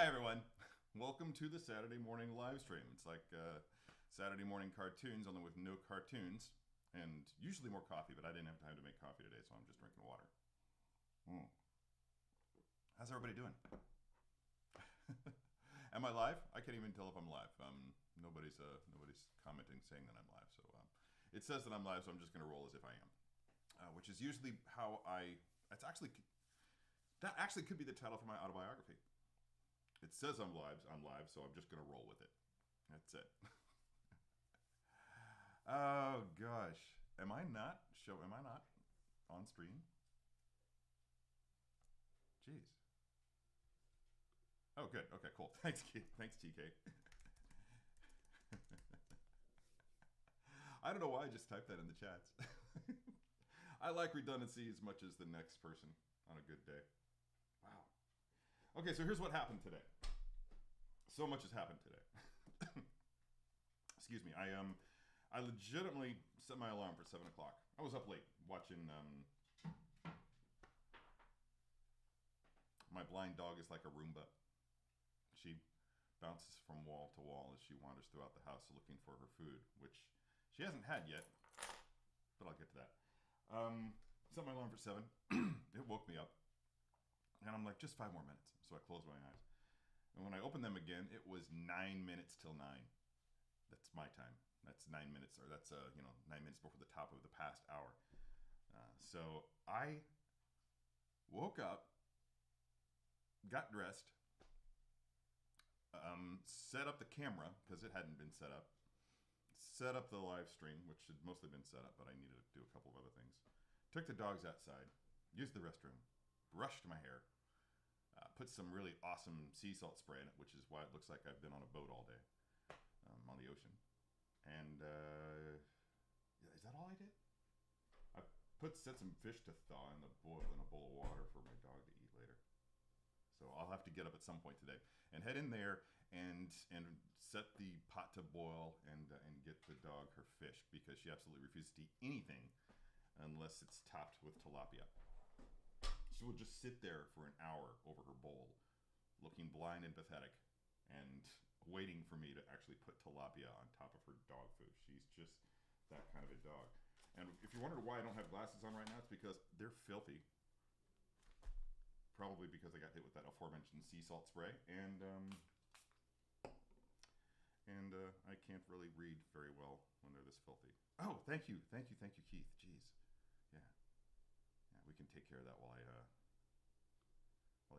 Hi everyone. Welcome to the Saturday morning live stream. It's like Saturday morning cartoons, only with no cartoons and usually more coffee, but I didn't have time to make coffee today, so I'm just drinking water. How's everybody doing? Am I live? I can't even tell if I'm live. Nobody's commenting saying that I'm live, so it says that I'm live, so I'm just going to roll as if I am, which is usually how that actually could be the title for my autobiography. It says I'm live, so I'm just going to roll with it. That's it. Oh gosh. Am I not on stream? Jeez. Oh good. Okay, cool. Thanks, TK. I don't know why I just typed that in the chats. I like redundancy as much as the next person on a good day. Wow. Okay, so here's what happened today. So much has happened today. Excuse me. I legitimately set my alarm for 7 o'clock. I was up late watching. My blind dog is like a Roomba. She bounces from wall to wall as she wanders throughout the house looking for her food, which she hasn't had yet, but I'll get to that. Set my alarm for 7. It woke me up. And I'm like, just 5 more minutes. So I closed my eyes. And when I opened them again, it was 9 minutes till 9. That's my time. That's 9 minutes, or that's 9 minutes before the top of the past hour. So I woke up, got dressed, set up the camera because it hadn't been set up. Set up the live stream, which had mostly been set up, but I needed to do a couple of other things. Took the dogs outside, used the restroom, brushed my hair, put some really awesome sea salt spray in it, which is why it looks like I've been on a boat all day on the ocean. And is that all I did? I set some fish to thaw in a bowl of water for my dog to eat later. So I'll have to get up at some point today and head in there and set the pot to boil and get the dog her fish, because she absolutely refuses to eat anything unless it's topped with tilapia. She will just sit there for an hour over her bowl, looking blind and pathetic, and waiting for me to actually put tilapia on top of her dog food. She's just that kind of a dog. And if you're wondering why I don't have glasses on right now, it's because they're filthy. Probably because I got hit with that aforementioned sea salt spray, and I can't really read very well when they're this filthy. Oh, thank you, Keith. Jeez, yeah, we can take care of that while I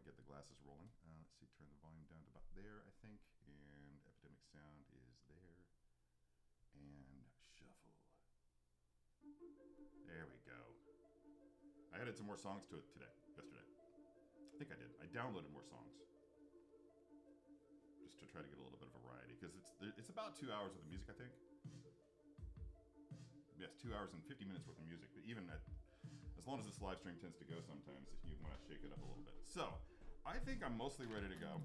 get the glasses rolling. Let's see, turn the volume down to about there, I think, and epidemic sound is there, and shuffle. There we go. I added some more songs to it yesterday. I think I did. I downloaded more songs just to try to get a little bit of variety, because it's about 2 hours of the music, I think. Yes, 2 hours and 50 minutes worth of music. But even as long as this live stream tends to go sometimes, you want to shake it up a little bit. So I think I'm mostly ready to go.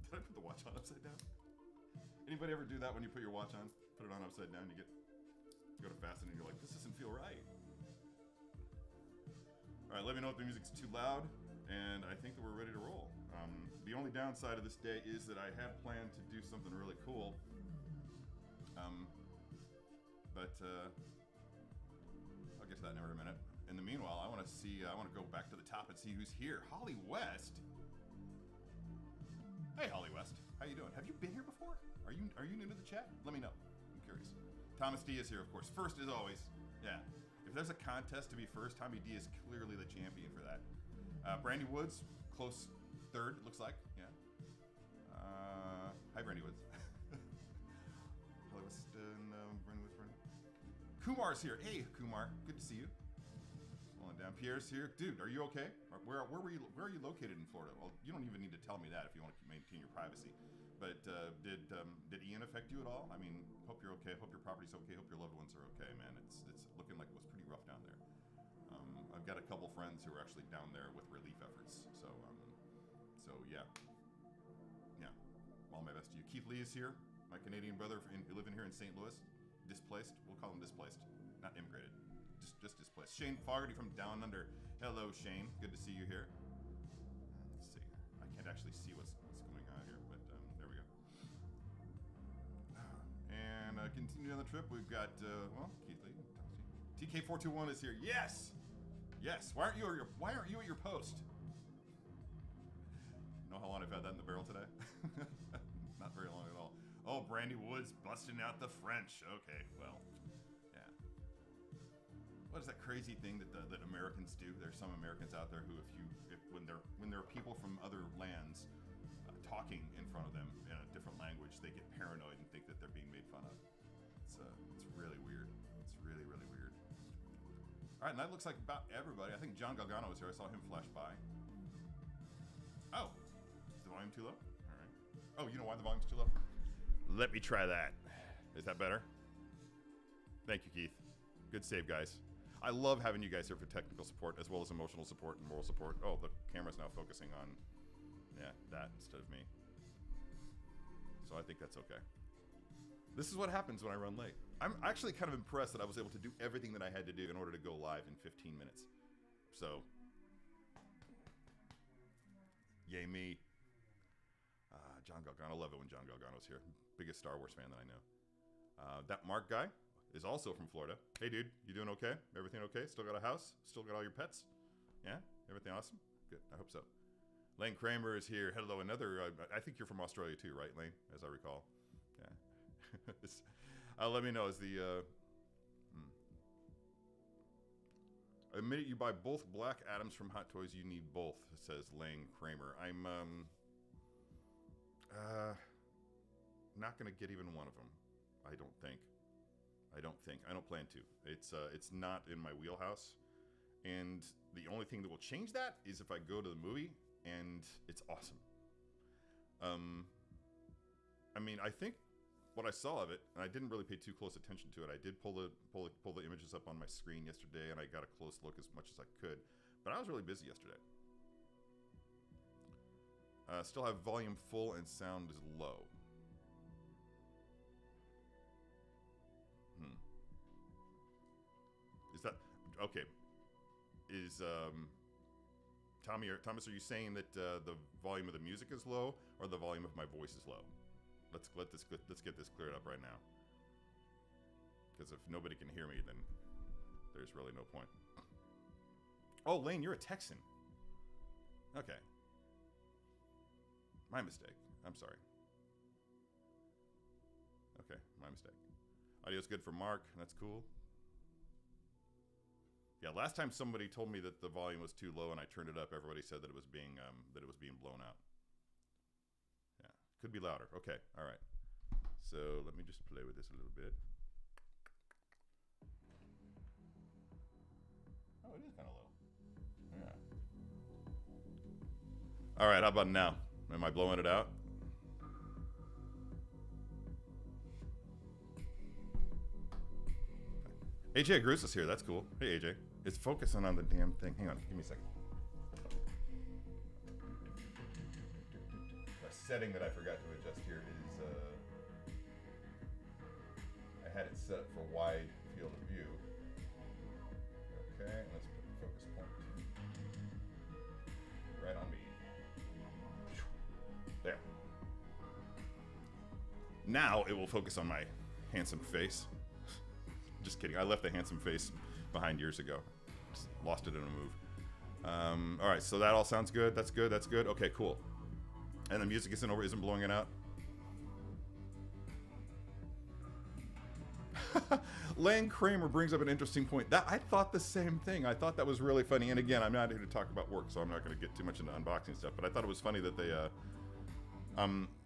Did I put the watch on upside down? Anybody ever do that when you put your watch on? Put it on upside down, you go to fasten and you're like, this doesn't feel right. All right, let me know if the music's too loud, and I think that we're ready to roll. The only downside of this day is that I had planned to do something really cool, but I'll get to that in a minute. In the meanwhile, I want to go back to the top and see who's here. Holly West. Hey, Holly West, how you doing? Have you been here before? Are you new to the chat? Let me know. I'm curious. Thomas D is here, of course. First as always. Yeah. If there's a contest to be first, Tommy D is clearly the champion for that. Brandy Woods, close third, it looks like. Yeah. Hi, Brandy Woods. Holly Weston, Brandy Woods, Brandy. Kumar's here. Hey, Kumar. Good to see you. Rolling down. Pierre's here. Dude, are you okay? Where are you located in Florida? Well, you don't even need to tell me that if you want to maintain your privacy. But did Ian affect you at all? I mean, hope you're okay. Hope your property's okay. Hope your loved ones are okay, man. It's looking like it was pretty rough down there. I've got a couple friends who are actually down there with relief efforts. So yeah. All my best to you. Keith Lee is here, my Canadian brother who live in here in St. Louis. Displaced. We'll call him displaced, not immigrated. just displaced. Shane Fogarty from Down Under. Hello, Shane. Good to see you here. Let's see. I can't actually see what's going on here, but there we go. And continue on the trip. We've got Keith Lee. TK421 is here. Yes. Yes. Why aren't you at your post? Know how long I've had that in the barrel today? Not very long at all. Oh, Brandy Woods busting out the French. Okay, well, yeah. What is that crazy thing that Americans do? There's some Americans out there who, when there are people from other lands talking in front of them in a different language, they get paranoid and think that they're being made fun of. It's really weird. It's really, really weird. All right, and that looks like about everybody. I think John Galgano was here. I saw him flash by. Oh, is the volume too low? All right. Oh, you know why the volume's too low? Let me try that. Is that better? Thank you, Keith. Good save, guys. I love having you guys here for technical support as well as emotional support and moral support. Oh, the camera's now focusing on, that instead of me. So I think that's okay. This is what happens when I run late. I'm actually kind of impressed that I was able to do everything that I had to do in order to go live in 15 minutes. So, yay me. John Galgano, I love it when John Galgano's here. Biggest Star Wars fan that I know. That Mark guy is also from Florida. Hey, dude, you doing okay? Everything okay? Still got a house? Still got all your pets? Yeah? Everything awesome? Good, I hope so. Lane Kramer is here. Hello, another, I think you're from Australia too, right, Lane? As I recall. Yeah. Let me know, is the, the minute you buy both Black Adams from Hot Toys, you need both, says Lane Kramer. I'm, not gonna get even one of them. I don't think. I don't plan to. It's not in my wheelhouse. And the only thing that will change that is if I go to the movie and it's awesome. I mean, I think what I saw of it, and I didn't really pay too close attention to it. I did pull the images up on my screen yesterday, and I got a close look as much as I could. But I was really busy yesterday. Still have volume full and sound is low. Is that okay? Is Thomas, are you saying that the volume of the music is low or the volume of my voice is low? Let's get this cleared up right now. Because if nobody can hear me, then there's really no point. Oh, Lane, you're a Texan. Okay. My mistake. I'm sorry. Okay, my mistake. Audio's good for Mark. That's cool. Yeah, last time somebody told me that the volume was too low and I turned it up, everybody said that it was being blown out. Yeah, could be louder. Okay, all right. So let me just play with this a little bit. Oh, it is kind of low. Yeah. All right, how about now? Am I blowing it out? AJ Agrus is here. That's cool. Hey, AJ. It's focusing on the damn thing. Hang on. Give me a second. The setting that I forgot to adjust here is I had it set for wide field of view. Okay, let's put the focus point right on me. There. Now it will focus on my handsome face. Just kidding. I left the handsome face behind years ago. Just lost it in a move. All right, so that all sounds good. That's good. That's good. Okay, cool. And the music isn't blowing it out. Lane Kramer brings up an interesting point. That I thought the same thing. I thought that was really funny. And again, I'm not here to talk about work, so I'm not going to get too much into unboxing stuff. But I thought it was funny that they.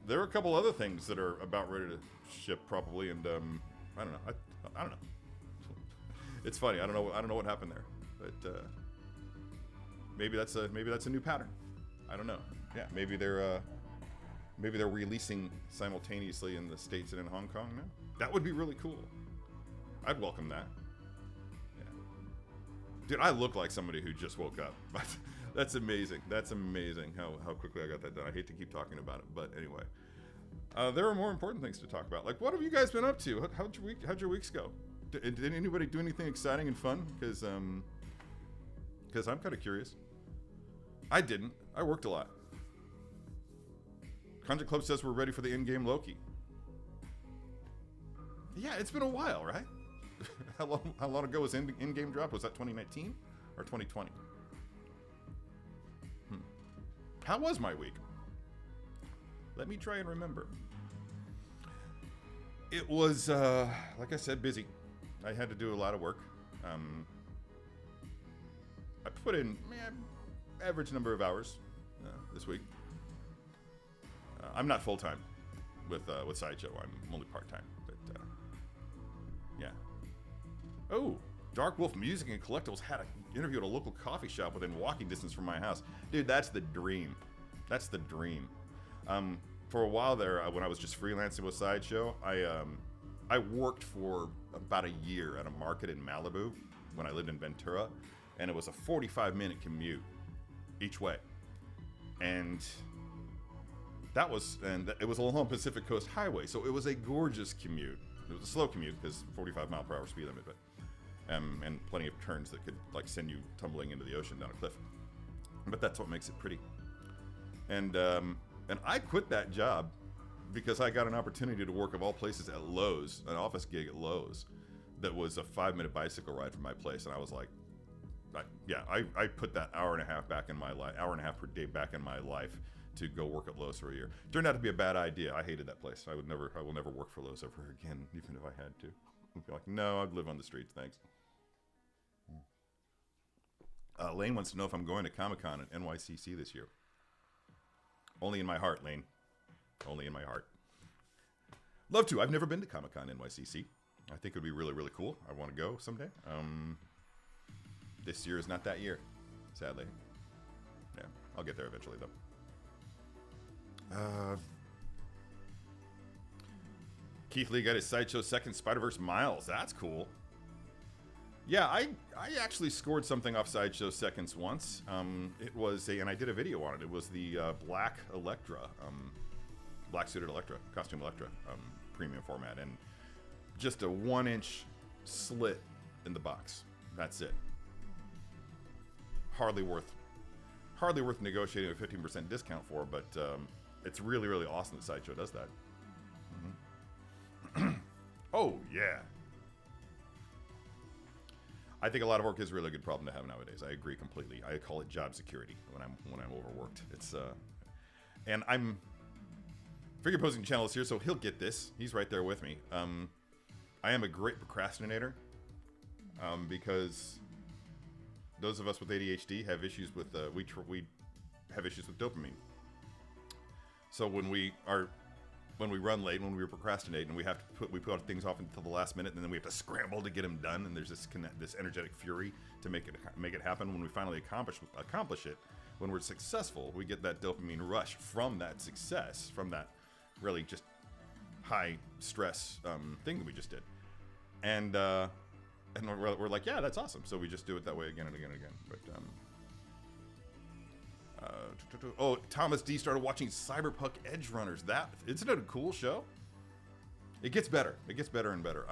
There are a couple other things that are about ready to ship, probably, and I don't know. I don't know. It's funny. I don't know what happened there, but maybe that's a new pattern. I don't know. Yeah, maybe they're releasing simultaneously in the States and in Hong Kong now. That would be really cool. I'd welcome that. Yeah. Dude, I look like somebody who just woke up. But that's amazing. That's amazing how quickly I got that done. I hate to keep talking about it, but anyway. There are more important things to talk about. Like, what have you guys been up to? How'd your weeks go? Did anybody do anything exciting and fun? Because I'm kind of curious. I didn't. I worked a lot. Content Club says we're ready for the in-game Loki. Yeah, it's been a while, right? How long ago was in-game drop? Was that 2019 or 2020? How was my week? Let me try and remember. It was, like I said, busy. I had to do a lot of work. I put in average number of hours this week. I'm not full-time with Sideshow. I'm only part-time. But, yeah. Oh, Dark Wolf Music and Collectibles had an interview at a local coffee shop within walking distance from my house. Dude, that's the dream. That's the dream. For a while there, when I was just freelancing with Sideshow, I worked for about a year at a market in Malibu when I lived in Ventura, and it was a 45-minute commute each way. And it was along Pacific Coast Highway, so it was a gorgeous commute. It was a slow commute because 45-mile-per-hour speed limit, but and plenty of turns that could like send you tumbling into the ocean down a cliff. But that's what makes it pretty. And I quit that job because I got an opportunity to work of all places at Lowe's, an office gig at Lowe's, that was a 5-minute bicycle ride from my place, and I was like, I put that hour and a half per day back in my life to go work at Lowe's for a year. Turned out to be a bad idea. I hated that place. I will never work for Lowe's ever again, even if I had to. I'd be like, no, I'd live on the streets, thanks. Lane wants to know if I'm going to Comic-Con at NYCC this year. Only in my heart, Lane. Only in my heart. Love to. I've never been to Comic-Con NYCC. I think it would be really, really cool. I want to go someday. This year is not that year, sadly. Yeah, I'll get there eventually, though. Keith Lee got his Sideshow second Spider-Verse Miles. That's cool. Yeah, I actually scored something off Sideshow Seconds once. It was and I did a video on it. It was the black Elektra, black suited Elektra, costume Elektra, premium format, and just a 1-inch slit in the box. That's it. Hardly worth negotiating a 15% discount for, but it's really, really awesome that Sideshow does that. Mm-hmm. Oh yeah. I think a lot of work is a really good problem to have nowadays. I agree completely. I call it job security when I'm overworked. It's and I'm Figure Posing Channel is here, so he'll get this. He's right there with me. I am a great procrastinator because those of us with ADHD have issues with we have issues with dopamine. So when we run late, when we procrastinate, and we put things off until the last minute, and then we have to scramble to get them done, and there's this energetic fury to make it happen. When we finally accomplish it, when we're successful, we get that dopamine rush from that success, from that really just high stress thing that we just did, and we're like, yeah, that's awesome. So we just do it that way again and again and again. But Thomas D started watching Cyberpunk Edge Runners. Isn't it a cool show? It gets better. It gets better and better.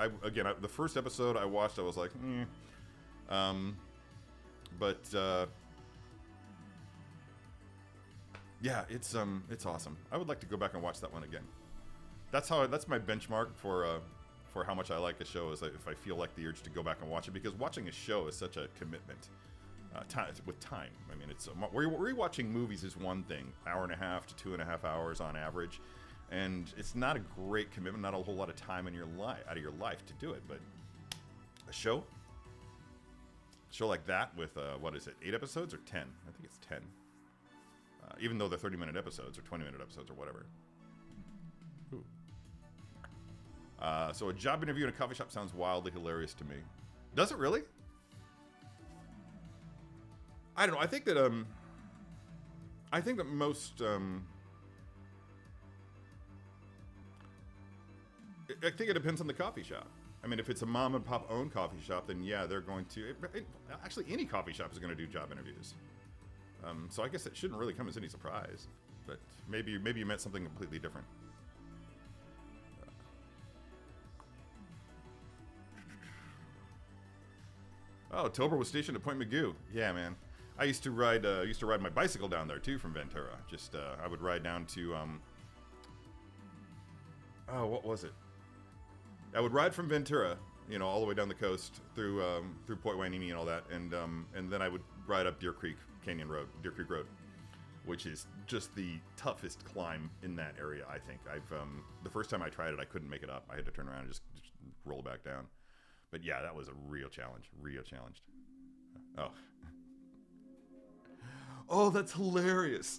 The first episode I watched, I was like, yeah, it's awesome. I would like to go back and watch that one again. That's my benchmark for how much I like a show, is if I feel like the urge to go back and watch it, because watching a show is such a commitment. With time. I mean, rewatching movies is one thing, 1.5 to 2.5 hours on average, and it's not a great commitment, not a whole lot of time out of your life to do it. But a show like that with 8 episodes or 10? I think it's 10. Even though they're 30-minute episodes or 20-minute episodes or whatever. Ooh. So a job interview in a coffee shop sounds wildly hilarious to me. Does it really? I don't know. I think that most I think it depends on the coffee shop. I mean, if it's a mom and pop owned coffee shop, then yeah, they're going to. Actually, any coffee shop is going to do job interviews. So I guess it shouldn't really come as any surprise. But maybe you meant something completely different. Oh, Tober was stationed at Point Mugu. Yeah, man. I used to ride my bicycle down there too from Ventura. Just I would ride down to oh, what was it? I would ride from Ventura, you know, all the way down the coast through Point Hueneme and all that, and then I would ride up Deer Creek Road, which is just the toughest climb in that area. I think the first time I tried it, I couldn't make it up. I had to turn around and just roll back down. But yeah, that was a real challenge. Oh. Oh, that's hilarious.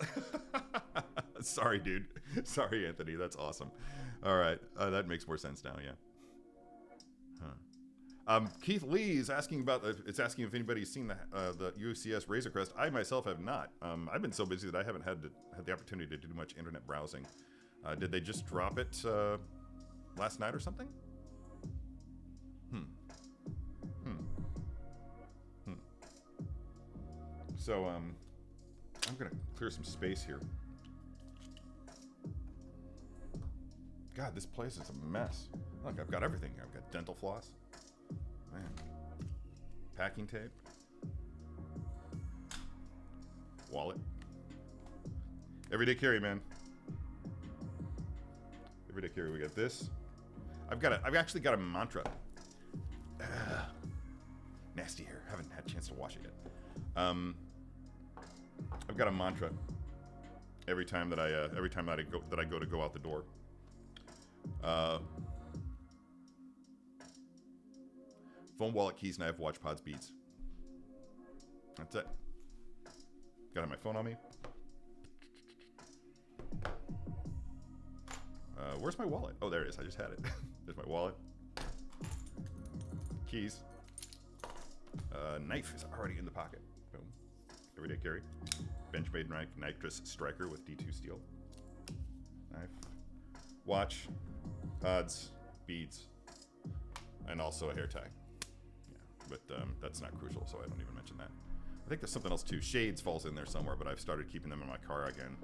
Sorry, dude. Sorry, Anthony. That's awesome. All right. That makes more sense now, yeah. Huh. Keith Lee is asking about, it's asking if anybody's seen the UCS Razor Crest. I myself have not. I've been so busy that I haven't had the opportunity to do much internet browsing. Did they just drop it last night or something? So, I'm gonna clear some space here. God, this place is a mess. Look, I've got everything here. I've got dental floss. Man. Packing tape. Wallet. Everyday carry, man. Everyday carry. We got this. I've actually got a mantra. Nasty hair. Haven't had a chance to wash it yet. I've got a mantra every time that I go out the door. Phone, wallet, keys, knife, watch, pods, beads. That's it. Gotta have my phone on me. Where's my wallet? Oh, there it is. I just had it. There's my wallet. Keys. Knife is already in the pocket. Boom. Everyday carry. Benchmade nitrous striker with D2 steel. Knife. Watch. Pods. Beads. And also a hair tie. Yeah, but that's not crucial, so I don't even mention that. I think there's something else too. Shades falls in there somewhere, but I've started keeping them in my car again.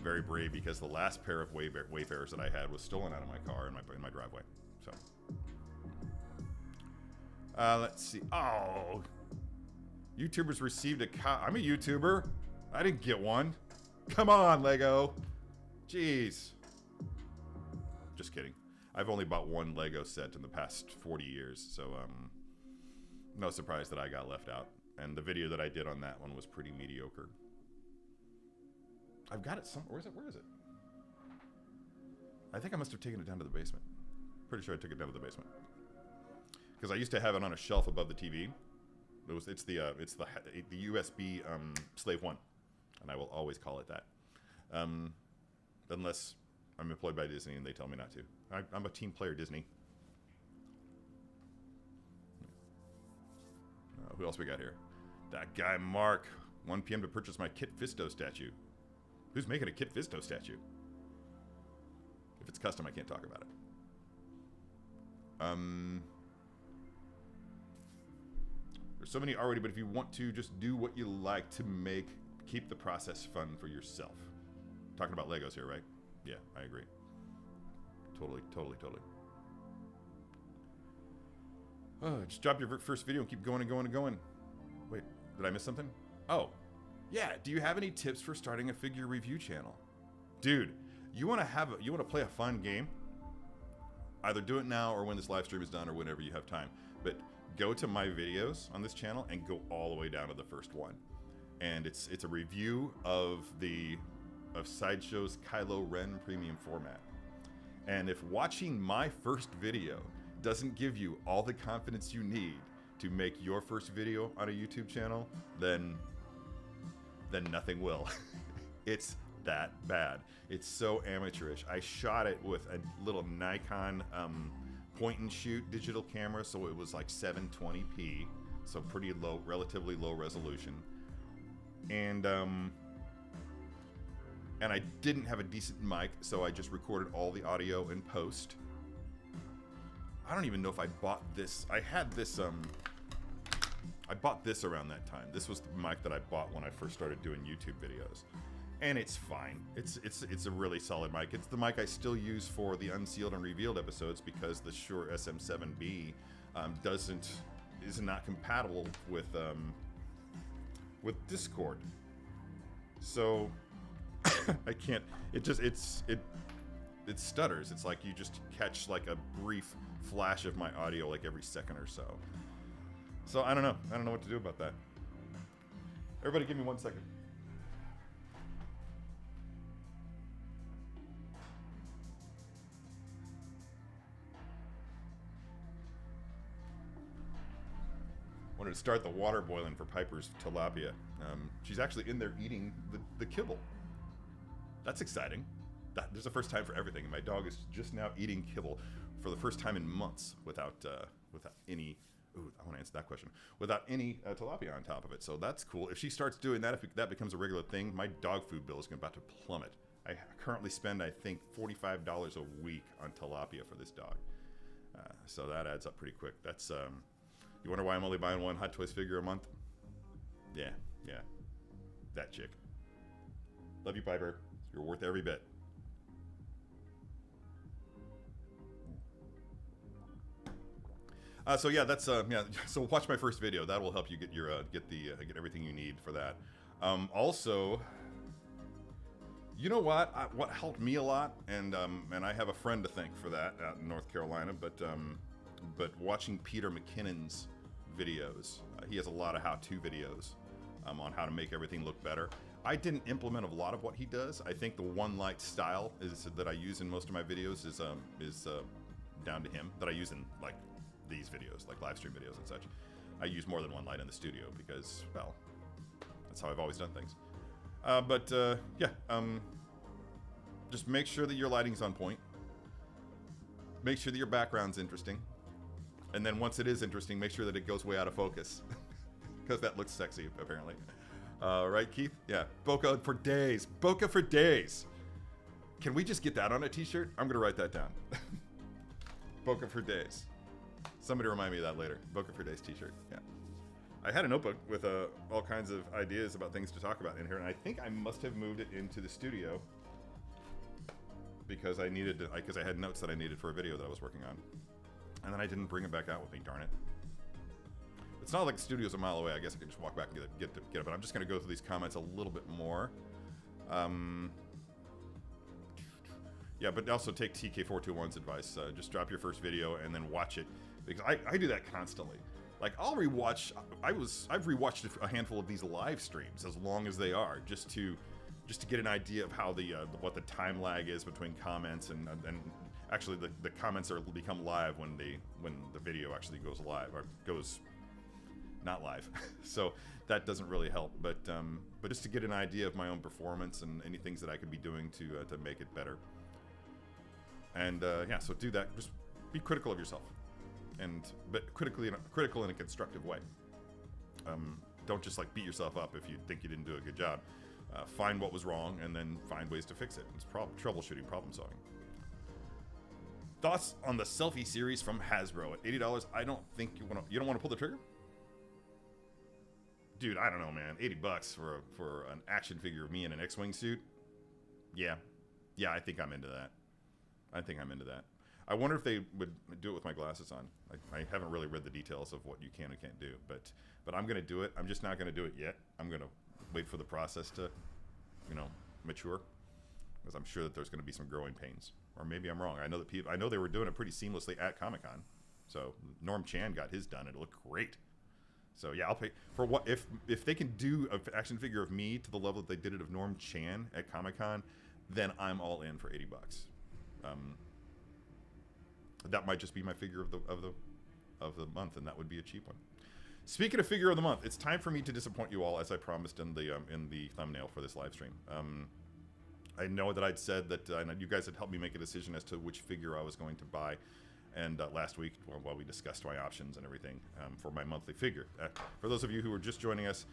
Very brave, because the last pair of Wayfarers that I had was stolen out of my car in my driveway. So, let's see. Oh, YouTubers received a I'm a YouTuber. I didn't get one. Come on, Lego. Jeez. Just kidding. I've only bought one Lego set in the past 40 years, so no surprise that I got left out. And the video that I did on that one was pretty mediocre. I've got it somewhere. Where is it? I think I must have taken it down to the basement. Pretty sure I took it down to the basement. Because I used to have it on a shelf above the TV. It's the USB Slave 1, and I will always call it that. Unless I'm employed by Disney and they tell me not to. I'm a team player, Disney. Who else we got here? That guy Mark. 1 p.m. to purchase my Kit Fisto statue. Who's making a Kit Fisto statue? If it's custom, I can't talk about it. There's so many already, but if you want to, just do what you like to make. Keep the process fun for yourself. Talking about Legos here, right? Yeah, I agree. Totally. Oh, just drop your first video and keep going and going and going. Wait, did I miss something? Oh, yeah. Do you have any tips for starting a figure review channel? Dude, you want to play a fun game? Either do it now or when this live stream is done or whenever you have time. But go to my videos on this channel and go all the way down to the first one. And it's a review of Sideshow's Kylo Ren premium format. And if watching my first video doesn't give you all the confidence you need to make your first video on a YouTube channel, then nothing will. It's that bad. It's so amateurish. I shot it with a little Nikon point and shoot digital camera, so it was like 720p, so pretty low, relatively low resolution. And I didn't have a decent mic, so I just recorded all the audio in post. I don't even know if I bought this. I had this, I bought this around that time. This was the mic that I bought when I first started doing YouTube videos. And it's fine. It's a really solid mic. It's the mic I still use for the Unsealed and Revealed episodes because the Shure SM7B doesn't is not compatible with Discord. So I can't. It stutters. It's like you just catch like a brief flash of my audio like every second or so. So I don't know. I don't know what to do about that. Everybody, give me 1 second. Wanted to start the water boiling for Piper's tilapia. She's actually in there eating the kibble. That's exciting. There's a first time for everything. And my dog is just now eating kibble for the first time in months without any. Ooh, I want to answer that question. Without any tilapia on top of it. So that's cool. If she starts doing that, if that becomes a regular thing, my dog food bill is about to plummet. I currently spend, I think, $45 a week on tilapia for this dog. So that adds up pretty quick. That's you wonder why I'm only buying one Hot Toys figure a month? Yeah. That chick. Love you, Piper. You're worth every bit. So yeah, that's yeah. So watch my first video. That will help you get your get everything you need for that. Also, you know what? What helped me a lot, and I have a friend to thank for that out in North Carolina. But watching Peter McKinnon's videos, he has a lot of how-to videos on how to make everything look better. I didn't implement a lot of what he does. I think the one light style that I use in most of my videos is down to him. That I use in like these videos, like live stream videos and such. I use more than one light in the studio because, well, that's how I've always done things. Just make sure that your lighting's on point. Make sure that your background's interesting. And then once it is interesting, make sure that it goes way out of focus. Because that looks sexy, apparently. Right, Keith? Yeah. Bokeh for days. Bokeh for days. Can we just get that on a t-shirt? I'm going to write that down. Bokeh for days. Somebody remind me of that later. Bokeh for days t-shirt. Yeah. I had a notebook with all kinds of ideas about things to talk about in here, and I think I must have moved it into the studio because I had notes that I needed for a video that I was working on. And then I didn't bring it back out with me, darn it. It's not like the studio's a mile away. I guess I can just walk back and get it. But I'm just going to go through these comments a little bit more. Yeah, but also take TK421's advice. Just drop your first video and then watch it. Because I do that constantly. Like, I'll rewatch. I've rewatched a handful of these live streams, as long as they are, just to get an idea of how what the time lag is between comments and actually the comments become live when the video actually goes live or goes not live. So that doesn't really help. But just to get an idea of my own performance and any things that I could be doing to make it better. And yeah, so do that. Just be critical of yourself, but critical in a constructive way. Don't just like beat yourself up if you think you didn't do a good job. Find what was wrong and then find ways to fix it. It's troubleshooting, problem solving. Thoughts on the selfie series from Hasbro at $80? I don't think you don't want to pull the trigger? Dude, I don't know, man. $80 for an action figure of me in an X-Wing suit? Yeah, I think I'm into that. I wonder if they would do it with my glasses on. I haven't really read the details of what you can and can't do, but I'm going to do it. I'm just not going to do it yet. I'm going to wait for the process to, mature, because I'm sure that there's going to be some growing pains. Or maybe I'm wrong. I know they were doing it pretty seamlessly at Comic-Con. So Norm Chan got his done. It looked great. So yeah, I'll pay for what if they can do an action figure of me to the level that they did it of Norm Chan at Comic-Con, then I'm all in for $80. That might just be my figure of the month, and that would be a cheap one. Speaking of figure of the month, it's time for me to disappoint you all, as I promised in the thumbnail for this live stream. I know that I'd said that you guys had helped me make a decision as to which figure I was going to buy, and last week while we discussed my options and everything for my monthly figure. For those of you who are just joining us,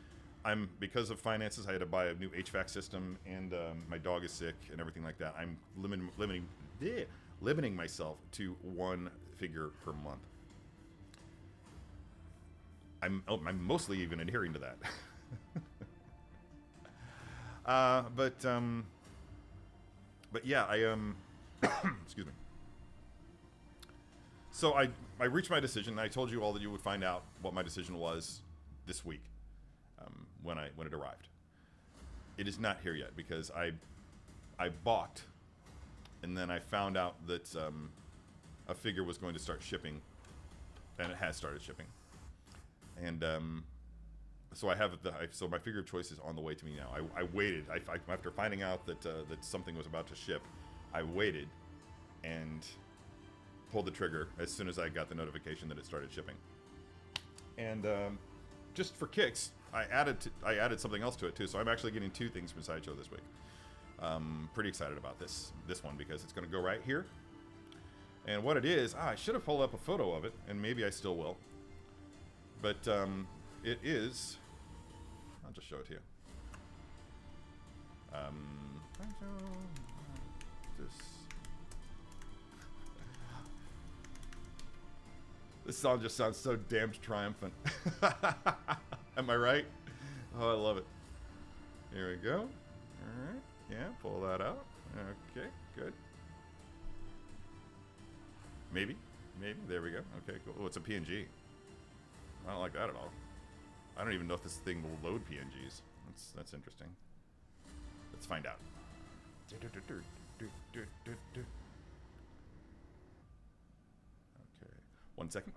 because of finances, I had to buy a new HVAC system, and my dog is sick and everything like that. I'm limiting myself to one figure per month. I'm mostly even adhering to that. But yeah, I excuse me. So I reached my decision. I told you all that you would find out what my decision was this week when it arrived. It is not here yet because I balked, and then I found out that a figure was going to start shipping, and it has started shipping. And so so my figure of choice is on the way to me now. I waited. After finding out that something was about to ship, I waited and pulled the trigger as soon as I got the notification that it started shipping. And just for kicks, I added something else to it too. So I'm actually getting 2 things from Sideshow this week. Pretty excited about this one because it's going to go right here. And what it is, I should have pulled up a photo of it, and maybe I still will. But it is. I'll just show it to you. This song just sounds so damned triumphant. Am I right? Oh, I love it. Here we go. All right. Yeah, pull that out. Okay, good. Maybe. There we go. Okay, cool. Oh, it's a PNG. I don't like that at all. I don't even know if this thing will load PNGs. That's interesting. Let's find out. Okay. 1 second.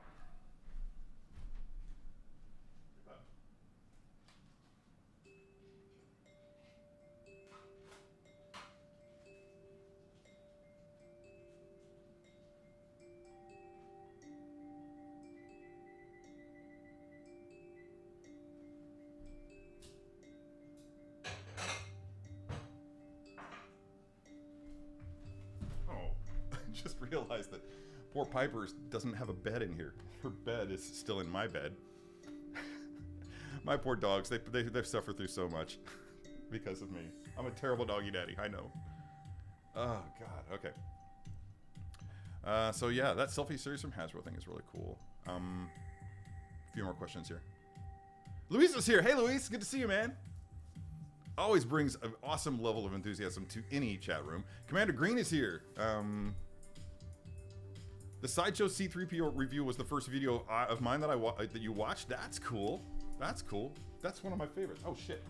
Just realized that poor Piper doesn't have a bed in here. Her bed is still in my bed. My poor dogs, they've suffered through so much because of me. I'm a terrible doggy daddy, I know. Oh, God, okay. So yeah, that selfie series from Hasbro thing is really cool. A few more questions here. Luis is here. Hey, Luis, good to see you, man. Always brings an awesome level of enthusiasm to any chat room. Commander Green is here. The Sideshow C3PO review was the first video of mine that that you watched. That's cool. That's cool. That's one of my favorites. Oh, shit.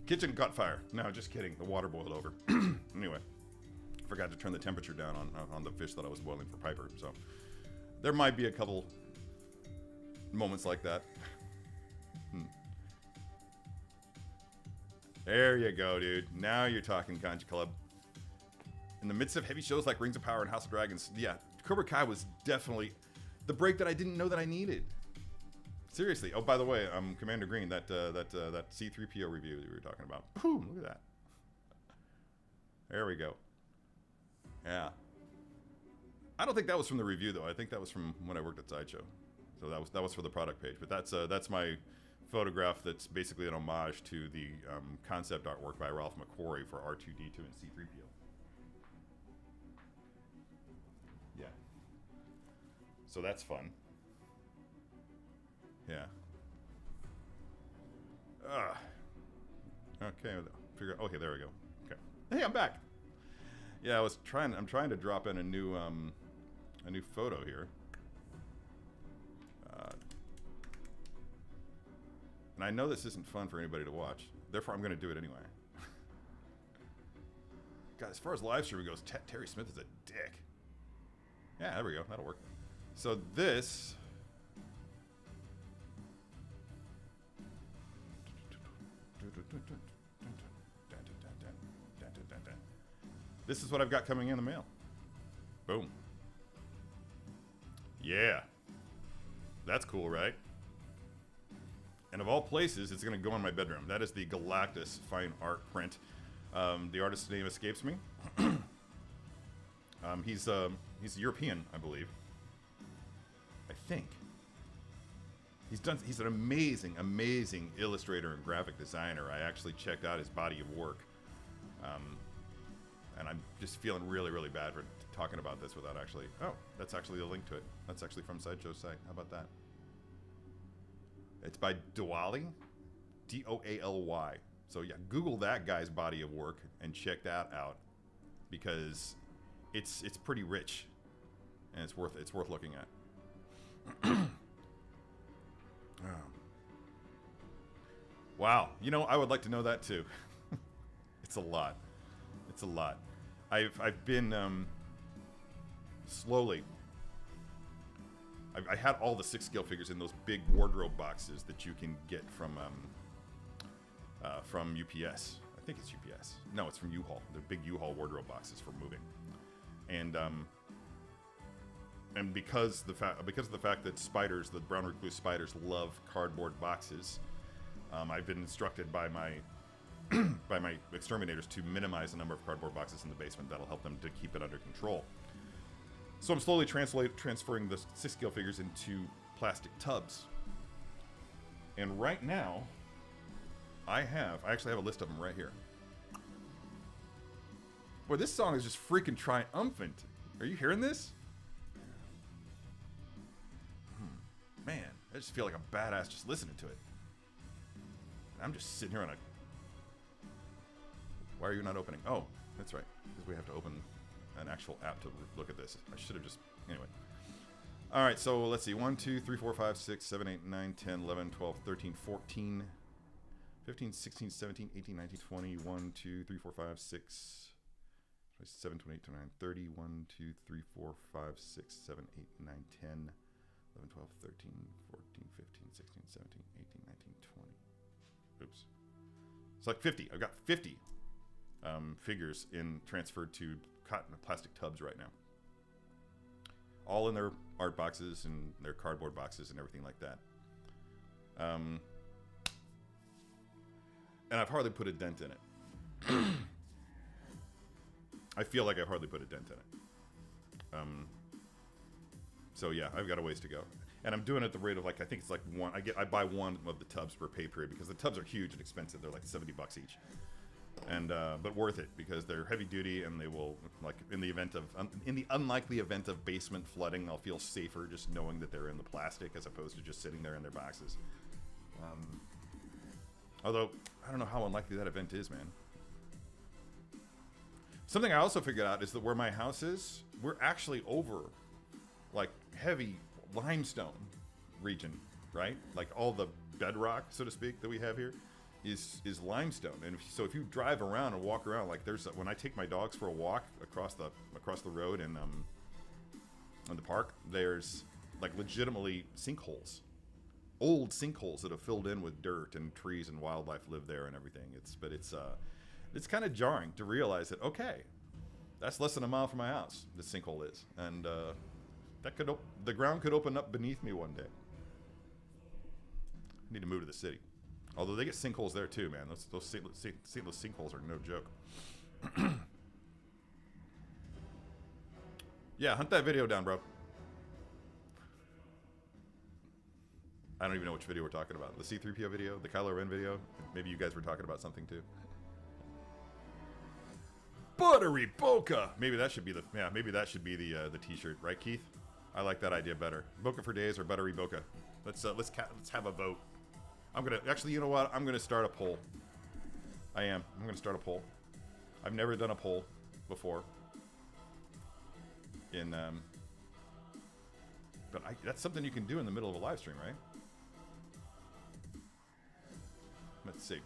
Kitchen caught fire. No, just kidding. The water boiled over. Anyway, forgot to turn the temperature down on the fish that I was boiling for Piper. So there might be a couple moments like that. There you go, dude. Now you're talking, Kanji Club. In the midst of heavy shows like Rings of Power and House of Dragons, yeah, Cobra Kai was definitely the break that I didn't know that I needed. Seriously. Oh, by the way, Commander Green, that C3PO review that we were talking about. Boom! Look at that. There we go. Yeah. I don't think that was from the review though. I think that was from when I worked at Sideshow. So that was for the product page. But that's my photograph that's basically an homage to the concept artwork by Ralph McQuarrie for R2-D2 and C3PO. Yeah. So that's fun. Yeah. Okay. Okay, there we go. Okay. Hey, I'm back. Yeah, I'm trying to drop in a new photo here. And I know this isn't fun for anybody to watch. Therefore, I'm going to do it anyway. God, as far as live streaming goes, Terry Smith is a dick. Yeah, there we go. That'll work. So this... This is what I've got coming in the mail. Boom. Yeah. That's cool, right? And of all places, it's going to go in my bedroom. That is the Galactus fine art print. The artist's name escapes me. He's European, I believe. I think. He's an amazing illustrator and graphic designer. I actually checked out his body of work. And I'm just feeling really, really bad for talking about this without actually... Oh, that's actually a link to it. That's actually from Sideshow's site. How about that? It's by Diwali. Doaly. So yeah, Google that guy's body of work and check that out, because it's pretty rich, and it's worth looking at. Wow, you know, I would like to know that too. It's a lot. It's a lot. I've been slowly. I had all the 6 scale figures in those big wardrobe boxes that you can get from UPS. I think it's UPS. No, it's from U-Haul. The big U-Haul wardrobe boxes for moving. And because of the fact that spiders, the brown recluse spiders, love cardboard boxes, I've been instructed by my by my exterminators to minimize the number of cardboard boxes in the basement. That'll help them to keep it under control. So I'm slowly transferring the 6 scale figures into plastic tubs. And right now, I actually have a list of them right here. Boy, this song is just freaking triumphant. Are you hearing this? Man, I just feel like a badass just listening to it. I'm just sitting here on a... Why are you not opening? Oh, that's right. Because we have to open an actual app to look at this. I should have just... Anyway. All right, so let's see. 1, 2, 3, 4, 5, 6, 7, 8, 9, 10, 11, 12, 13, 14, 15, 16, 17, 18, 19, 20, 1, 2, 3, 4, 5, 6, 27, 28, 29, 30, 1, 2, 3, 4, 5, 6, 7, 8, 9, 10, 11, 12, 13, 14, 15, 16, 17, 18, 19, 20. Oops. It's like 50. I've got 50 figures transferred to cotton plastic tubs right now. All in their art boxes and their cardboard boxes and everything like that. And I've hardly put a dent in it. I feel like I've hardly put a dent in it. So yeah, I've got a ways to go. And I'm doing it at the rate of, like, I think it's like one. I buy one of the tubs per pay period, because the tubs are huge and expensive. They're like $70 each, and but worth it because they're heavy duty, and they will, like, in the unlikely event of basement flooding, I'll feel safer just knowing that they're in the plastic as opposed to just sitting there in their boxes. Although I don't know how unlikely that event is, man. Something I also figured out is that where my house is, we're actually over, like, heavy limestone region, right? Like all the bedrock, so to speak, that we have here is limestone. And so if you drive around and walk around, like when I take my dogs for a walk across the road in the park, there's like legitimately sinkholes, old sinkholes that have filled in with dirt, and trees and wildlife live there and everything. It's kind of jarring to realize that, okay, that's less than a mile from my house, this sinkhole is, and the ground could open up beneath me one day. I need to move to the city. Although they get sinkholes there too, man. Those sinkholes are no joke. Yeah, hunt that video down, bro. I don't even know which video we're talking about. The C-3PO video? The Kylo Ren video? Maybe you guys were talking about something too. Buttery Boca! Maybe that should be the t-shirt, right, Keith? I like that idea better. Boca for days or Buttery Boca. Let's have a vote. Actually, you know what? I'm gonna start a poll. I'm gonna start a poll. I've never done a poll before. But that's something you can do in the middle of a live stream, right? Let's see.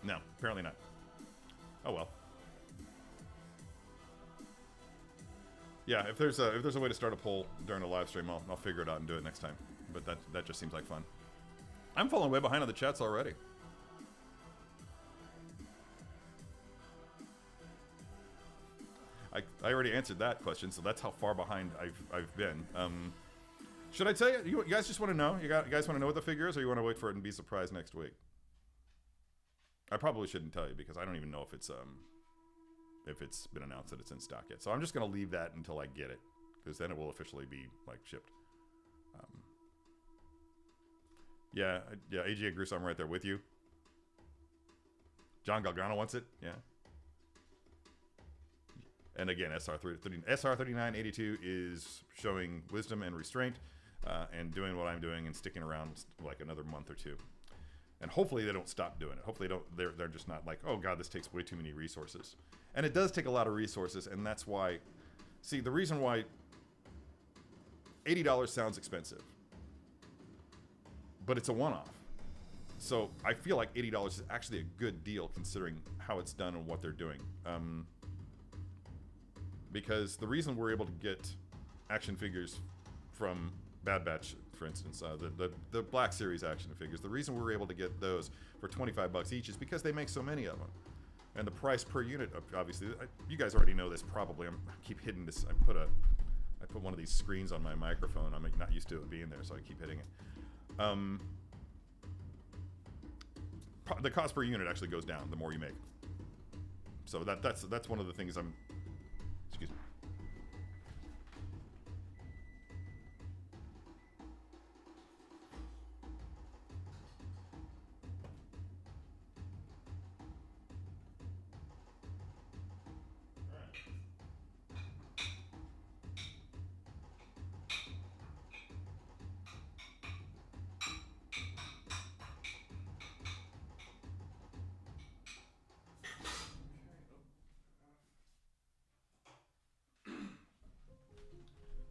No, apparently not. Oh well. Yeah, if there's a way to start a poll during a live stream, I'll figure it out and do it next time. But that just seems like fun. I'm falling way behind on the chats already. I already answered that question, so that's how far behind I've been. Should I tell you? You guys just want to know? You guys want to know what the figure is, or you want to wait for it and be surprised next week? I probably shouldn't tell you because I don't even know if it's been announced that it's in stock yet. So I'm just gonna leave that until I get it, because then it will officially be like shipped. Yeah, AG agrees. I'm right there with you. John Galgano wants it. Yeah. And again, SR3982 is showing wisdom and restraint, and doing what I'm doing and sticking around like another month or two. And hopefully they don't stop doing it. Hopefully they're just not like, oh God, this takes way too many resources. And it does take a lot of resources, and that's why, see, the reason why $80 sounds expensive, but it's a one-off. So I feel like $80 is actually a good deal considering how it's done and what they're doing. Because the reason we're able to get action figures from Bad Batch, for instance, the Black Series action figures, the reason we're able to get those for $25 each is because they make so many of them. And the price per unit, obviously, you guys already know this probably. I keep hitting this. I put one of these screens on my microphone. I'm not used to it being there, so I keep hitting it. The cost per unit actually goes down the more you make. So that's one of the things excuse me.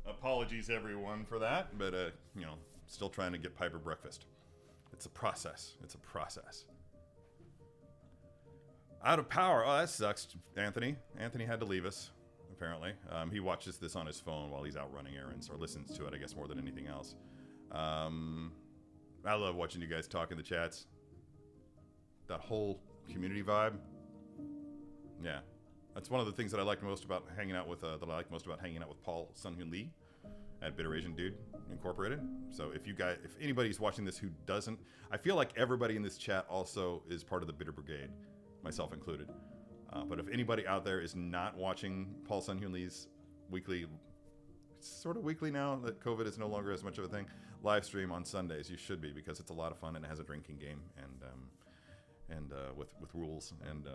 Apologies, everyone, for that, but still trying to get Piper breakfast. It's a process. It's a process. Out of power. Oh, that sucks, Anthony. Anthony had to leave us, apparently. He watches this on his phone while he's out running errands, or listens to it, I guess, more than anything else. I love watching you guys talk in the chats. That whole community vibe. Yeah. That's one of the things that I like most about hanging out with Paul Sun-Hyun Lee at Bitter Asian Dude Incorporated. So if anybody's watching this who doesn't, I feel like everybody in this chat also is part of the Bitter Brigade, myself included. But if anybody out there is not watching Paul Sun-Hyun Lee's weekly, sort of weekly now that COVID is no longer as much of a thing, live stream on Sundays, you should be, because it's a lot of fun and it has a drinking game and with rules and.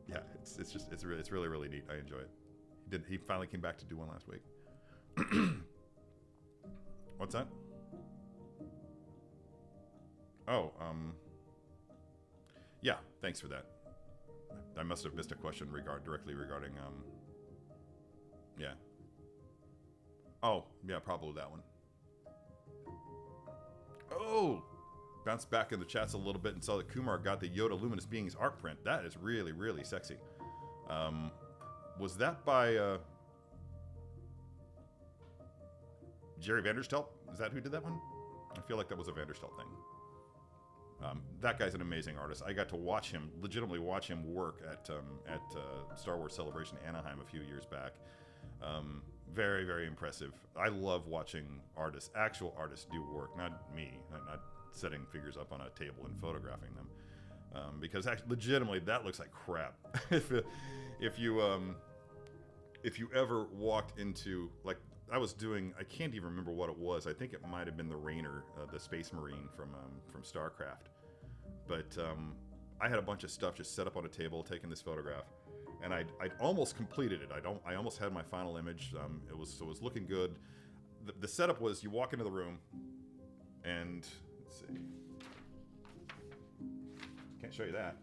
Yeah, it's really, really neat. I enjoy it. He finally came back to do one last week. What's that? Oh, yeah, thanks for that. I must have missed a question directly regarding, yeah. Oh, yeah, probably that one. Oh! Bounced back in the chats a little bit and saw that Kumar got the Yoda Luminous Beings art print. That is really, really sexy. Was that by Jerry Vanderstelt? Is that who did that one? I feel like that was a Vanderstelt thing. That guy's an amazing artist. I got to legitimately watch him work at Star Wars Celebration Anaheim a few years back. Very, very impressive. I love watching actual artists do work, not me, not setting figures up on a table and photographing them, because actually, legitimately, that looks like crap. if you ever walked into, like I was doing, I can't even remember what it was. I think it might have been the Rainer, the Space Marine from StarCraft. But I had a bunch of stuff just set up on a table, taking this photograph, and I'd almost completed it. I almost had my final image. It was looking good. The setup was you walk into the room, and let's see. Can't show you that.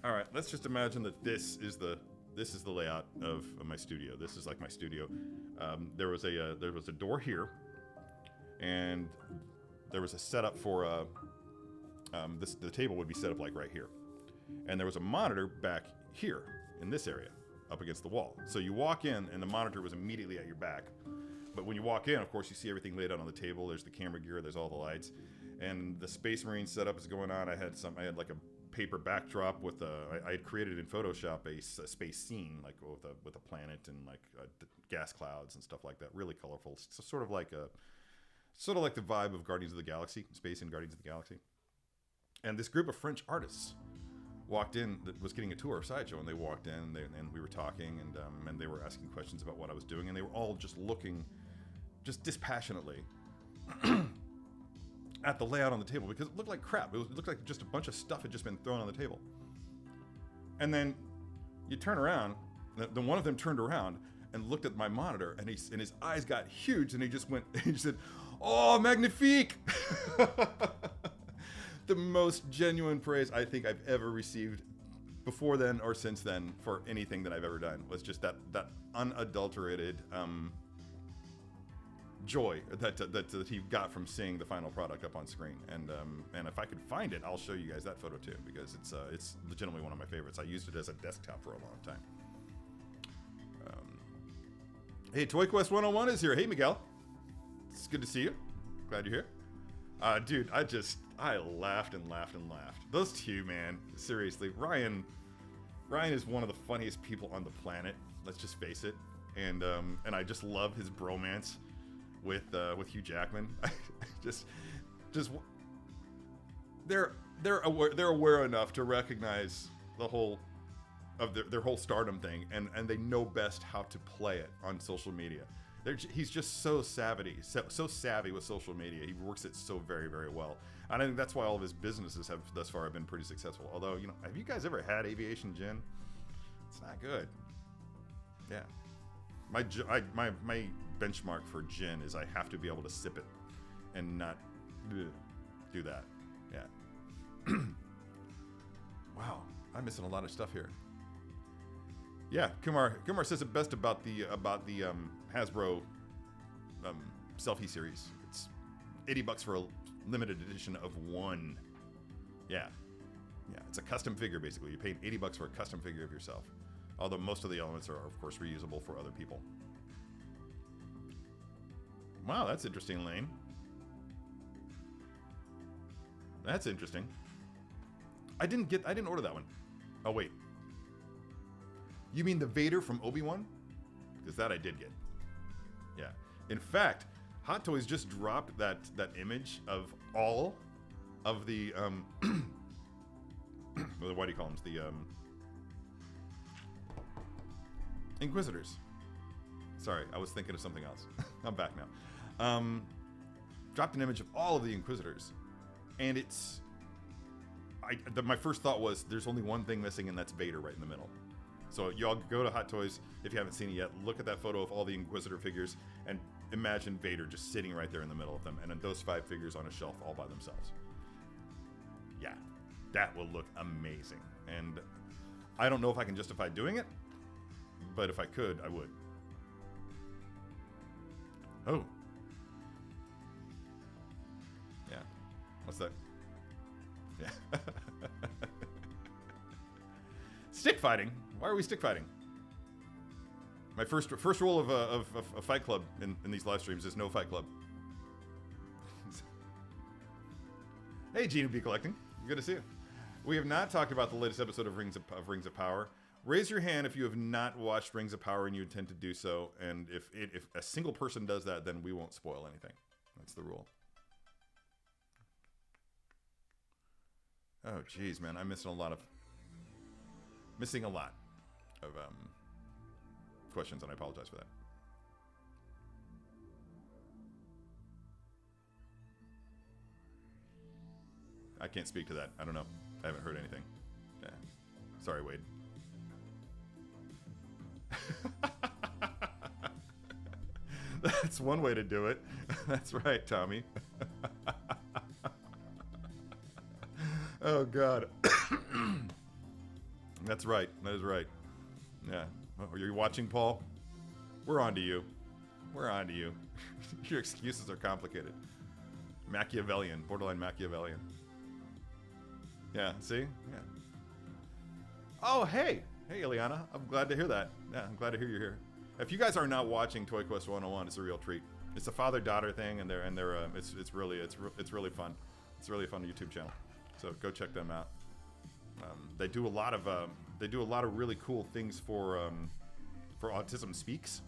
All right, let's just imagine that this is the layout of my studio. This is like my studio. There was a door here, and there was a setup for the table would be set up like right here, and there was a monitor back here in this area, up against the wall. So you walk in, and the monitor was immediately at your back. But when you walk in, of course, you see everything laid out on the table. There's the camera gear. There's all the lights, and the Space Marine setup is going on. I had like a paper backdrop with I had created in Photoshop a space scene, like with a planet and like gas clouds and stuff like that. Really colorful. So sort of like the vibe of Guardians of the Galaxy, space in Guardians of the Galaxy. And this group of French artists walked in that was getting a tour of Sideshow, and they walked in and we were talking and they were asking questions about what I was doing, and they were all just looking just dispassionately at the layout on the table because it looked like crap. It looked like just a bunch of stuff had just been thrown on the table. And then you turn around, then one of them turned around and looked at my monitor, and his eyes got huge, and he just said, Oh, magnifique! The most genuine praise I think I've ever received before then or since then for anything that I've ever done was just that unadulterated joy that he got from seeing the final product up on screen. And if I could find it, I'll show you guys that photo too, because it's legitimately one of my favorites. I used it as a desktop for a long time. Hey, Toy Quest 101 is here. Hey, Miguel. It's good to see you. Glad you're here. Dude, I laughed and laughed and laughed. Those two, man. Seriously, Ryan is one of the funniest people on the planet. Let's just face it. And I just love his bromance with Hugh Jackman. They're aware enough to recognize the whole of their whole stardom thing, and they know best how to play it on social media. He's just so savvy with social media. He works it so very, very well. And I think that's why all of his businesses have thus far been pretty successful. Although, you know, have you guys ever had aviation gin? It's not good. Yeah. My benchmark for gin is I have to be able to sip it and not do that. Yeah. Wow, I'm missing a lot of stuff here. Yeah, Kumar says it best about the Hasbro selfie series. It's $80 for a limited edition of one. Yeah, it's a custom figure basically. You paid $80 for a custom figure of yourself. Although most of the elements are of course reusable for other people. Wow, that's interesting, Lane. That's interesting. I didn't order that one. Oh wait. You mean the Vader from Obi-Wan? Because that I did get. Yeah. In fact, Hot Toys just dropped that image of all of the what do you call them? The Inquisitors. Sorry, I was thinking of something else. I'm back now. Dropped an image of all of the Inquisitors, and it's my first thought was there's only one thing missing, and that's Vader right in the middle. So y'all go to Hot Toys if you haven't seen it yet. Look at that photo of all the Inquisitor figures and imagine Vader just sitting right there in the middle of them, and then those 5 figures on a shelf all by themselves. Yeah, that will look amazing. And I don't know if I can justify doing it, but if I could, I would. Oh. Yeah. What's that? Yeah. Stick fighting. Why are we stick fighting? My first rule of Fight Club in these live streams is no Fight Club. Hey, Gina B Collecting. Good to see you. We have not talked about the latest episode of Rings of Power. Raise your hand if you have not watched Rings of Power and you intend to do so. And if a single person does that, then we won't spoil anything. That's the rule. Oh, geez, man, I'm missing a lot of questions, and I apologize for that. I can't speak to that. I don't know. I haven't heard anything. Yeah. Sorry, Wade. That's one way to do it. That's right, Tommy. Oh, God. That's right. That is right. Yeah. Oh, you're watching, Paul? We're on to you. We're on to you. Your excuses are complicated. Machiavellian. Borderline Machiavellian. Yeah, see? Yeah. Oh, hey. Hey, Ileana. I'm glad to hear that. Yeah, I'm glad to hear you're here. If you guys are not watching Toy Quest 101, it's a real treat. It's a father-daughter thing, and it's really fun. It's a really fun YouTube channel. So go check them out. They do a lot of really cool things for Autism Speaks.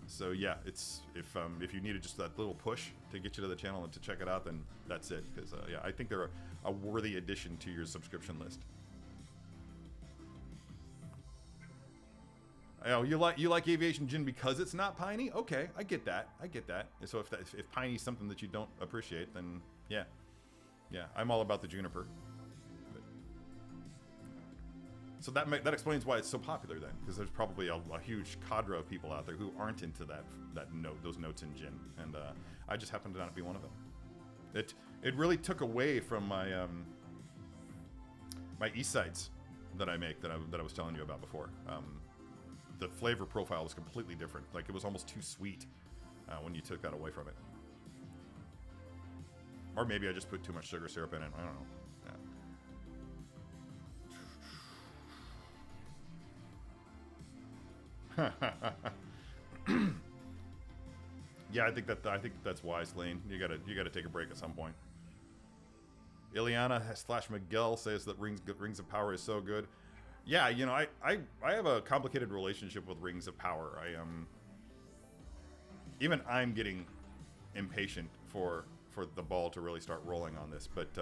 So yeah, it's if you needed just that little push to get you to the channel and to check it out, then that's it. Because yeah, I think they're a worthy addition to your subscription list. Oh, you like Aviation Gin because it's not piney? Okay, I get that. So if piney is something that you don't appreciate, then yeah, I'm all about the juniper. But So that explains why it's so popular then, because there's probably a huge cadre of people out there who aren't into those notes in gin, and I just happen to not be one of them. It really took away from my my East Sides that I make that I was telling you about before. The flavor profile was completely different. Like, it was almost too sweet when you took that away from it. Or maybe I just put too much sugar syrup in it. I don't know. Yeah, I think that's wise, Lane. You gotta take a break at some point. Ileana / Miguel says that Rings of Power is so good. Yeah, you know, I have a complicated relationship with Rings of Power. Even I'm getting impatient for the ball to really start rolling on this. But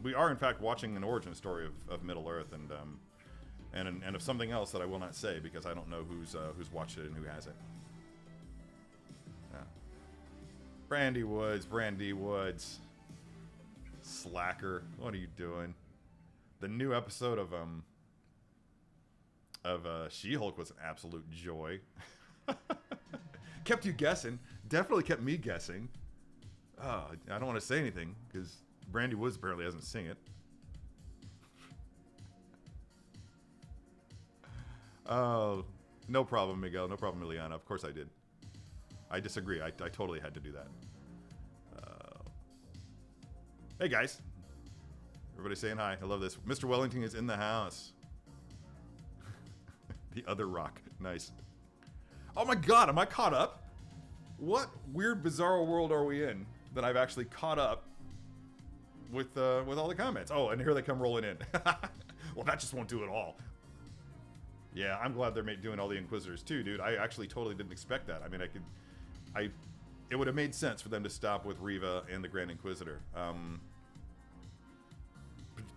we are in fact watching an origin story of Middle Earth and of something else that I will not say because I don't know who's watched it and who hasn't. Yeah. Brandy Woods. Slacker, what are you doing? The new episode of She-Hulk was an absolute joy. Kept you guessing. Definitely kept me guessing. I don't want to say anything because Brandy Woods apparently hasn't seen it. Oh, no problem, Miguel. No problem, Ileana. Of course I did. I disagree. I totally had to do that. Hey, guys. Everybody saying hi. I love this. Mr. Wellington is in the house. The other rock. Nice. Oh, my God. Am I caught up? What weird, bizarre world are we in that I've actually caught up with all the comments? Oh, and here they come rolling in. Well, that just won't do it all. Yeah, I'm glad they're doing all the Inquisitors too, dude. I actually totally didn't expect that. I mean, it would have made sense for them to stop with Riva and the Grand Inquisitor.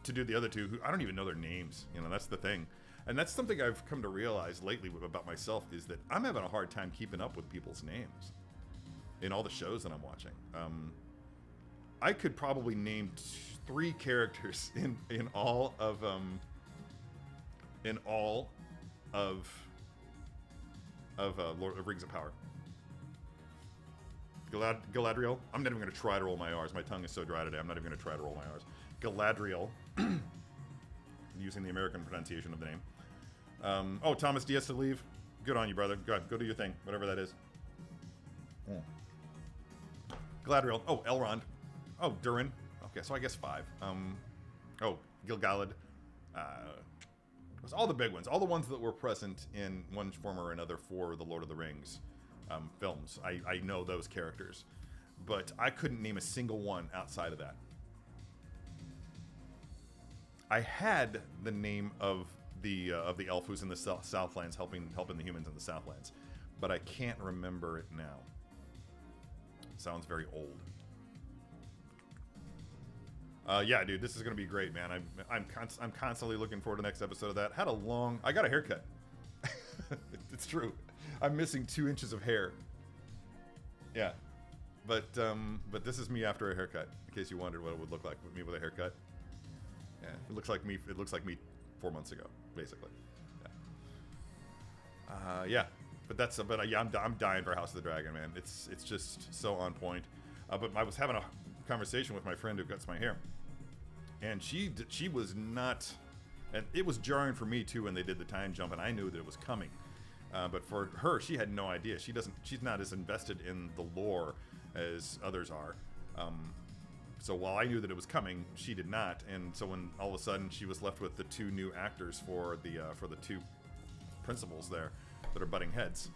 To do the other two, who I don't even know their names. You know, that's the thing. And that's something I've come to realize lately about myself, is that I'm having a hard time keeping up with people's names in all the shows that I'm watching. I could probably name 3 characters in all of Lord of Rings of Power. Galadriel. I'm not even going to try to roll my R's. My tongue is so dry today. I'm not even going to try to roll my R's. Galadriel. Using the American pronunciation of the name. Oh, Thomas Diaz to leave. Good on you, brother. Go do your thing. Whatever that is. Galadriel. Oh, Elrond. Oh, Durin. Okay, so I guess 5. Oh, Gil-galad. All the big ones. All the ones that were present in one form or another for the Lord of the Rings films. I know those characters. But I couldn't name a single one outside of that. I had the name of the elf who's in the Southlands helping the humans in the Southlands, but I can't remember it now. Sounds very old. Yeah, dude, this is gonna be great, man. I'm constantly looking forward to the next episode of that. I got a haircut. It's true. I'm missing 2 inches of hair. Yeah, but this is me after a haircut. In case you wondered what it would look like with me with a haircut. Yeah, it looks like me. It looks like me 4 months ago, basically. Yeah. Yeah, but yeah, I'm dying for House of the Dragon, man. It's just so on point. But I was having a conversation with my friend who cuts my hair, and she was not, and it was jarring for me too when they did the time jump, and I knew that it was coming. But for her, she had no idea. She's not as invested in the lore as others are. So while I knew that it was coming, she did not. And so when all of a sudden she was left with the 2 new actors for the 2 principals there that are butting heads,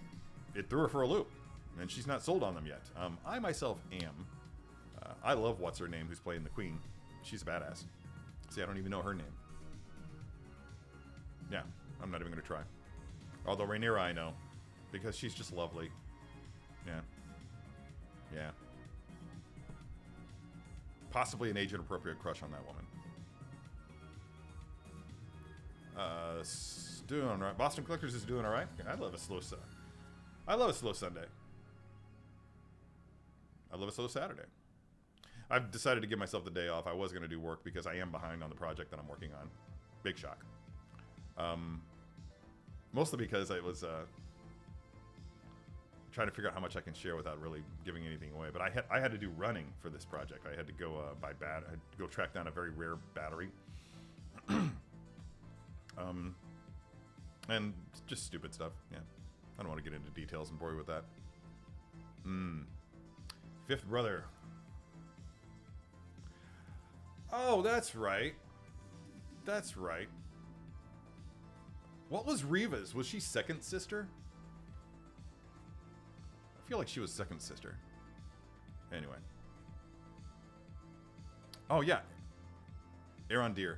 it threw her for a loop, and she's not sold on them yet. I myself am. I love what's her name who's playing the Queen. She's a badass. See, I don't even know her name. Yeah, I'm not even gonna try. Although Rhaenyra I know, because she's just lovely. Yeah. Yeah. Possibly an age-inappropriate crush on that woman. Doing all right. Boston Collectors is doing all right. I love a slow Sunday. I love a slow Saturday. I've decided to give myself the day off. I was going to do work because I am behind on the project that I'm working on. Big shock. Mostly because I was trying to figure out how much I can share without really giving anything away. But I had to do running for this project. I had to go I had to go track down a very rare battery. And just stupid stuff. Yeah, I don't want to get into details and bore you with that. Fifth brother. Oh, that's right. That's right. What was Reva's? Was she second sister? I feel like she was second sister. Anyway. Oh, yeah. Arondir.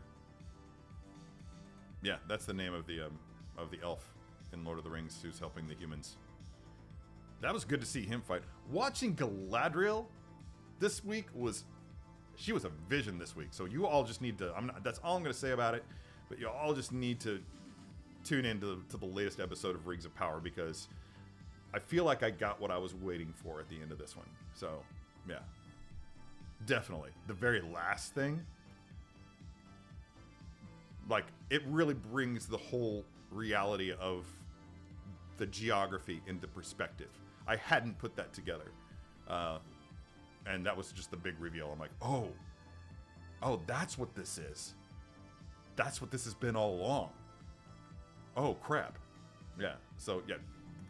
Yeah, that's the name of the elf in Lord of the Rings who's helping the humans. That was good to see him fight. Watching Galadriel this week was... She was a vision this week. So you all just need to... that's all I'm going to say about it. But you all just need to tune in to the latest episode of Rings of Power, because I feel like I got what I was waiting for at the end of this one. So, yeah. Definitely. The very last thing... Like, it really brings the whole reality of the geography into perspective. I hadn't put that together. And that was just the big reveal. I'm like, oh, that's what this is. That's what this has been all along. Oh, crap. Yeah, so, yeah,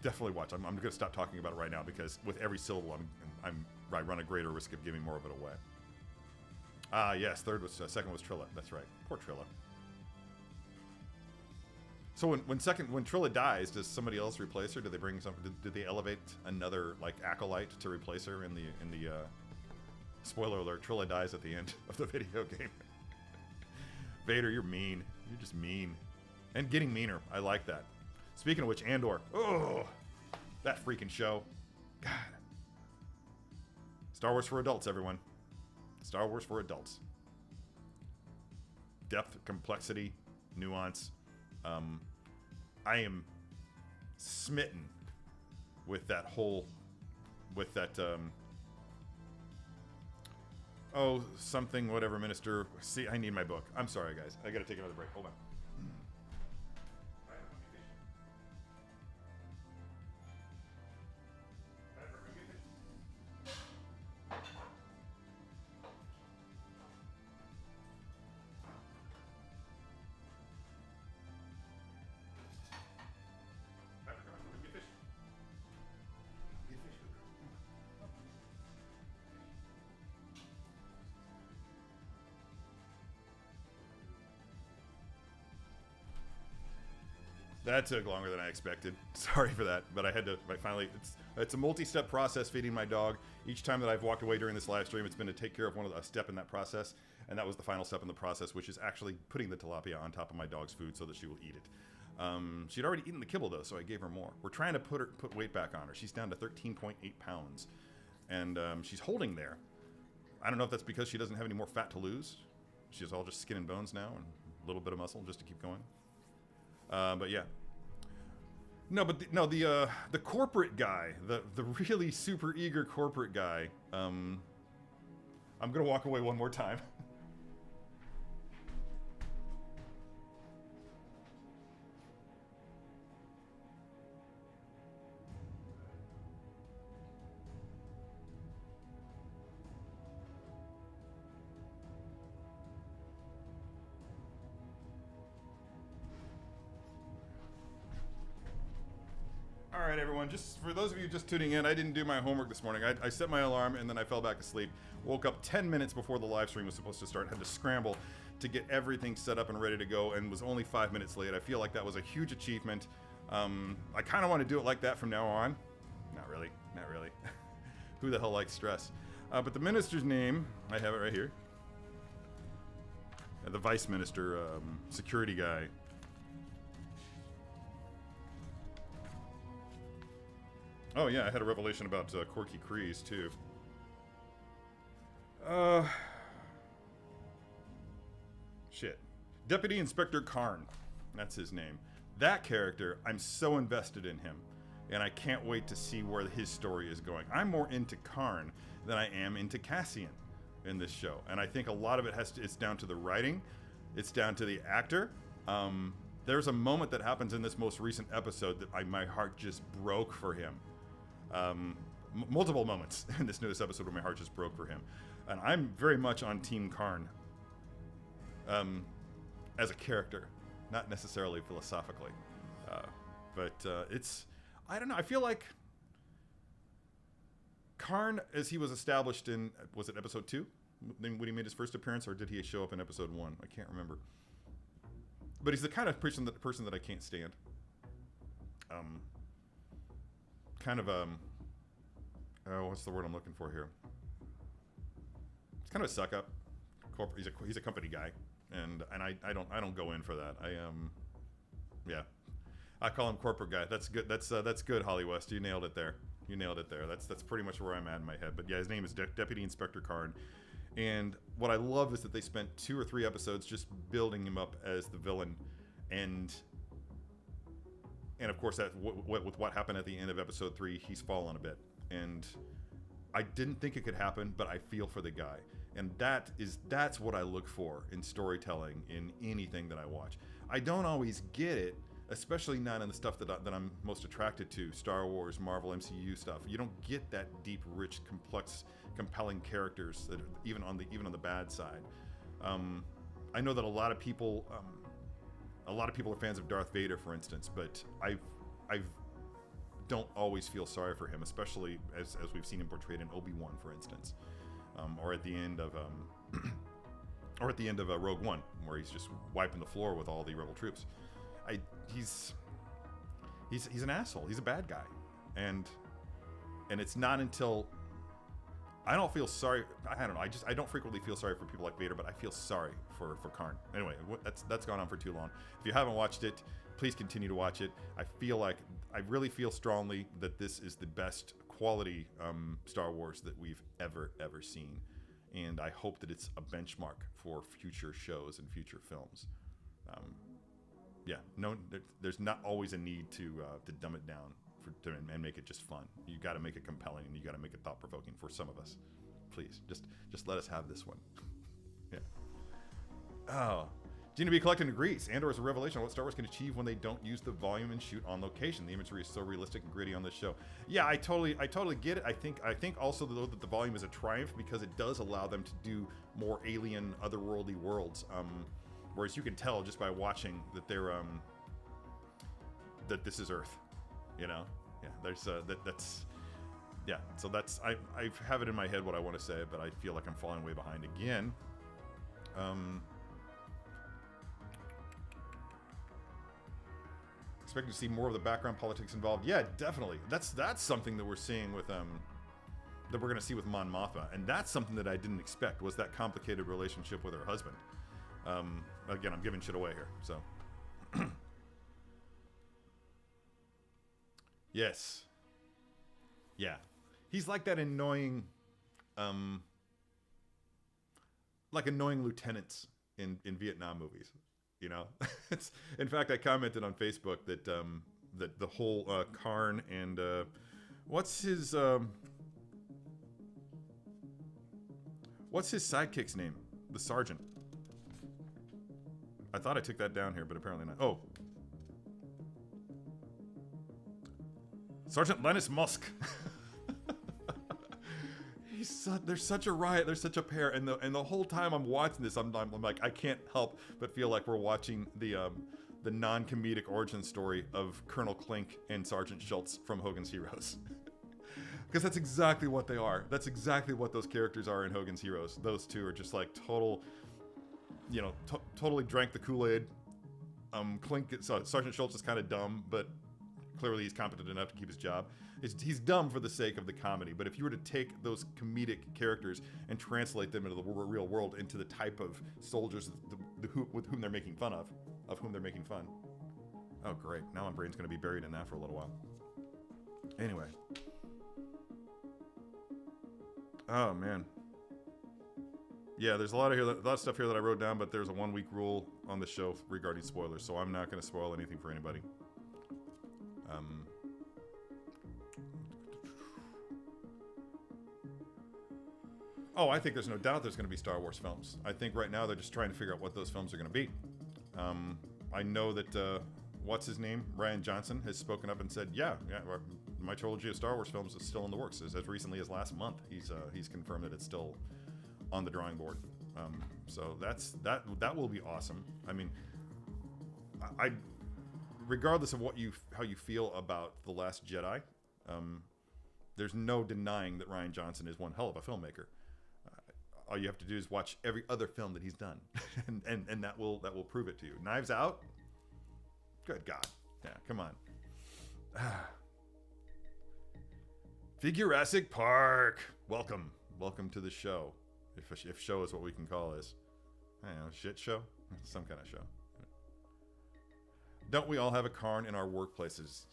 definitely watch. I'm going to stop talking about it right now, because with every syllable, I run a greater risk of giving more of it away. Yes, second was Trilla. That's right. Poor Trilla. So when Trilla dies, does somebody else replace her? Do they bring something? Did they elevate another like acolyte to replace her in the spoiler alert? Trilla dies at the end of the video game. Vader, you're mean. You're just mean, and getting meaner. I like that. Speaking of which, Andor. Oh, that freaking show. God. Star Wars for adults, everyone. Star Wars for adults. Depth, complexity, nuance. I am smitten with that whole, oh, something, whatever, minister. See, I need my book. I'm sorry, guys. I gotta take another break. Hold on. That took longer than I expected. Sorry for that, but I finally, it's a multi-step process feeding my dog. Each time that I've walked away during this live stream, it's been to take care of a step in that process, and that was the final step in the process, which is actually putting the tilapia on top of my dog's food so that she will eat it. She'd already eaten the kibble though, so I gave her more. We're trying to put weight back on her. She's down to 13.8 pounds, and she's holding there. I don't know if that's because she doesn't have any more fat to lose. She's all just skin and bones now, and a little bit of muscle just to keep going. But yeah. No, but the corporate guy, the really super eager corporate guy, I'm gonna walk away one more time. All right, everyone, just for those of you just tuning in, I didn't do my homework this morning. I set my alarm and then I fell back asleep. Woke up 10 minutes before the live stream was supposed to start. Had to scramble to get everything set up and ready to go, and was only 5 minutes late. I feel like that was a huge achievement. I kind of want to do it like that from now on. Not really, not really. Who the hell likes stress? But the minister's name, I have it right here. The vice minister, security guy. Oh yeah, I had a revelation about Corky Kreese too. Shit. Deputy Inspector Karn. That's his name. That character, I'm so invested in him. And I can't wait to see where his story is going. I'm more into Karn than I am into Cassian in this show. And I think a lot of it it's down to the writing. It's down to the actor. there's a moment that happens in this most recent episode that my heart just broke for him. Multiple moments in this newest episode where my heart just broke for him. And I'm very much on Team Karn as a character, not necessarily philosophically. But it's, I don't know, I feel like Karn, as he was established in, was it episode 2? When he made his first appearance, or did he show up in episode 1? I can't remember. But he's the kind of person that I can't stand. What's the word I'm looking for here? It's kind of a suck up. He's a company guy, and I don't go in for that. I call him corporate guy. That's good. That's good, Holly West. You nailed it there. That's pretty much where I'm at in my head. But yeah, his name is Deputy Inspector Karn. And what I love is that they spent 2 or 3 episodes just building him up as the villain, and of course that with what happened at the end of episode 3, he's fallen a bit. And I didn't think it could happen, but I feel for the guy, and that's what I look for in storytelling in anything that I watch. I don't always get it, especially not in the stuff that I'm most attracted to, Star Wars, Marvel, MCU stuff. You don't get that deep, rich, complex, compelling characters that even on the bad side. I know that a lot of people are fans of Darth Vader, for instance, but I don't always feel sorry for him, especially as we've seen him portrayed in Obi-Wan, for instance, or at the end of Rogue One, where he's just wiping the floor with all the rebel troops. He's an asshole. He's a bad guy, and it's not until I don't feel sorry. I don't know. I don't frequently feel sorry for people like Vader, but I feel sorry for Karn. Anyway, that's gone on for too long. If you haven't watched it, please continue to watch it. I really feel strongly that this is the best quality Star Wars that we've ever seen, and I hope that it's a benchmark for future shows and future films. There's not always a need to dumb it down and make it just fun. You got to make it compelling, and you got to make it thought-provoking for some of us. Please, just let us have this one. Yeah. Oh, Gina B collecting degrees. Andor is a revelation of what Star Wars can achieve when they don't use the volume and shoot on location. The imagery is so realistic and gritty on this show. Yeah, I totally get it. I think also though that the volume is a triumph because it does allow them to do more alien, otherworldly worlds. Whereas you can tell just by watching that they're that this is Earth. You know, yeah. There's that's yeah. So that's I have it in my head what I want to say, but I feel like I'm falling way behind again. Expecting to see more of the background politics involved. Yeah, definitely. That's something that we're seeing with that we're going to see with Mon Mothma, and that's something that I didn't expect was that complicated relationship with her husband. Again, I'm giving shit away here, so. Yes. Yeah. He's like that annoying, annoying lieutenants in Vietnam movies. You know, in fact, I commented on Facebook that that the whole Karn and what's his sidekick's name? The sergeant. I thought I took that down here, but apparently not. Oh, Sergeant Linus Musk. There's such a riot. There's such a pair, and the whole time I'm watching this, I'm like, I can't help but feel like we're watching the non-comedic origin story of Colonel Klink and Sergeant Schultz from Hogan's Heroes, because that's exactly what they are. That's exactly what those characters are in Hogan's Heroes. Those two are just like total, totally drank the Kool-Aid. Sergeant Schultz is kind of dumb, but clearly he's competent enough to keep his job. He's dumb for the sake of the comedy, but if you were to take those comedic characters and translate them into the real world, into the type of soldiers with whom they're making fun of whom they're making fun. Oh, great. Now my brain's going to be buried in that for a little while. Anyway. Oh, man. Yeah, there's a lot of stuff here that I wrote down, but there's a 1-week rule on the show regarding spoilers, so I'm not going to spoil anything for anybody. Oh, I think there's no doubt there's going to be Star Wars films. I think right now they're just trying to figure out what those films are going to be. I know that what's his name, Rian Johnson, has spoken up and said, yeah, my trilogy of Star Wars films is still in the works. As recently as last month, he's confirmed that it's still on the drawing board. So that will be awesome. I mean, I regardless of how you feel about The Last Jedi, there's no denying that Rian Johnson is one hell of a filmmaker. All you have to do is watch every other film that he's done, and that will prove it to you. Knives Out, good God, yeah, come on. Figurassic Park, welcome to the show, if show is what we can call this. I don't know, shit show, some kind of show. Don't we all have a Karn in our workplaces?